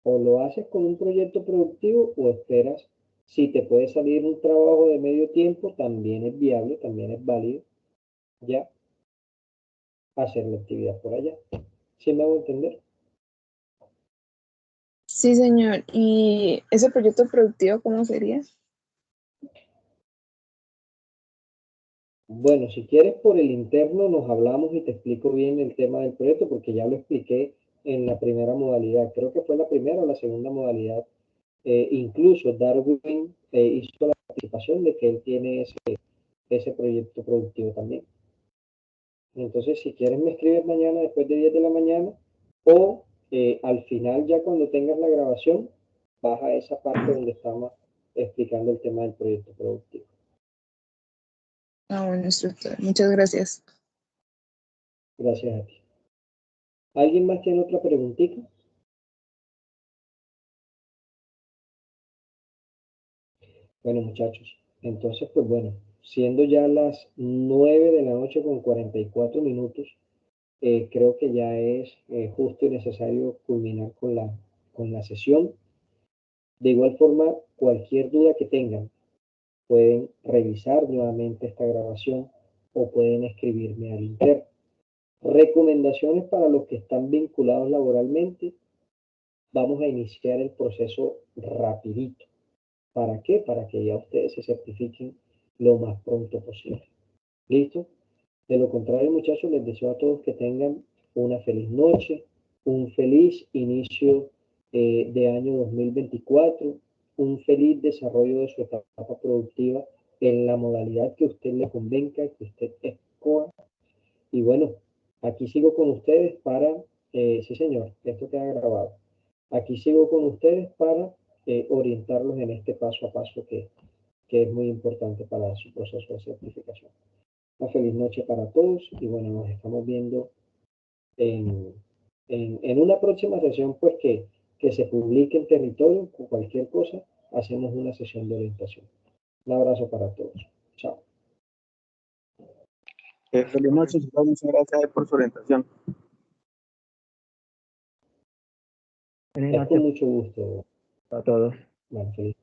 o lo haces con un proyecto productivo o esperas. Si te puede salir un trabajo de medio tiempo, también es viable, también es válido, ya, hacer la actividad por allá. ¿Sí me hago entender? Sí, señor. ¿Y ese proyecto productivo cómo sería? Bueno, si quieres por el interno nos hablamos y te explico bien el tema del proyecto porque ya lo expliqué en la primera modalidad. Creo que fue la primera o la segunda modalidad. Incluso Darwin hizo la participación de que él tiene ese proyecto productivo también. Entonces, si quieres me escribes mañana después de 10 de la mañana o al final ya cuando tengas la grabación, vas a esa parte donde estamos explicando el tema del proyecto productivo. Ah, bueno, instructor. Muchas gracias. Gracias a ti. ¿Alguien más tiene otra preguntita? Bueno, muchachos, entonces, pues bueno, siendo ya las 9 de la noche con 44 minutos, creo que ya es justo y necesario culminar con la sesión. De igual forma, cualquier duda que tengan pueden revisar nuevamente esta grabación o pueden escribirme al interno. Recomendaciones para los que están vinculados laboralmente. Vamos a iniciar el proceso rapidito. ¿Para qué? Para que ya ustedes se certifiquen lo más pronto posible. ¿Listo? De lo contrario, muchachos, les deseo a todos que tengan una feliz noche, un feliz inicio de año 2024, un feliz desarrollo de su etapa productiva en la modalidad que a usted le convenga, que usted escoja. Y bueno, aquí sigo con ustedes para, sí señor, esto queda grabado. Aquí sigo con ustedes para orientarlos en este paso a paso que es muy importante para su proceso de certificación. Una feliz noche para todos y bueno, nos estamos viendo en una próxima sesión, pues que se publique en territorio, cualquier cosa, hacemos una sesión de orientación. Un abrazo para todos. Chao. Feliz noche, muchas gracias por su orientación. Feliz Es con noche mucho gusto. a todos. Bueno, feliz.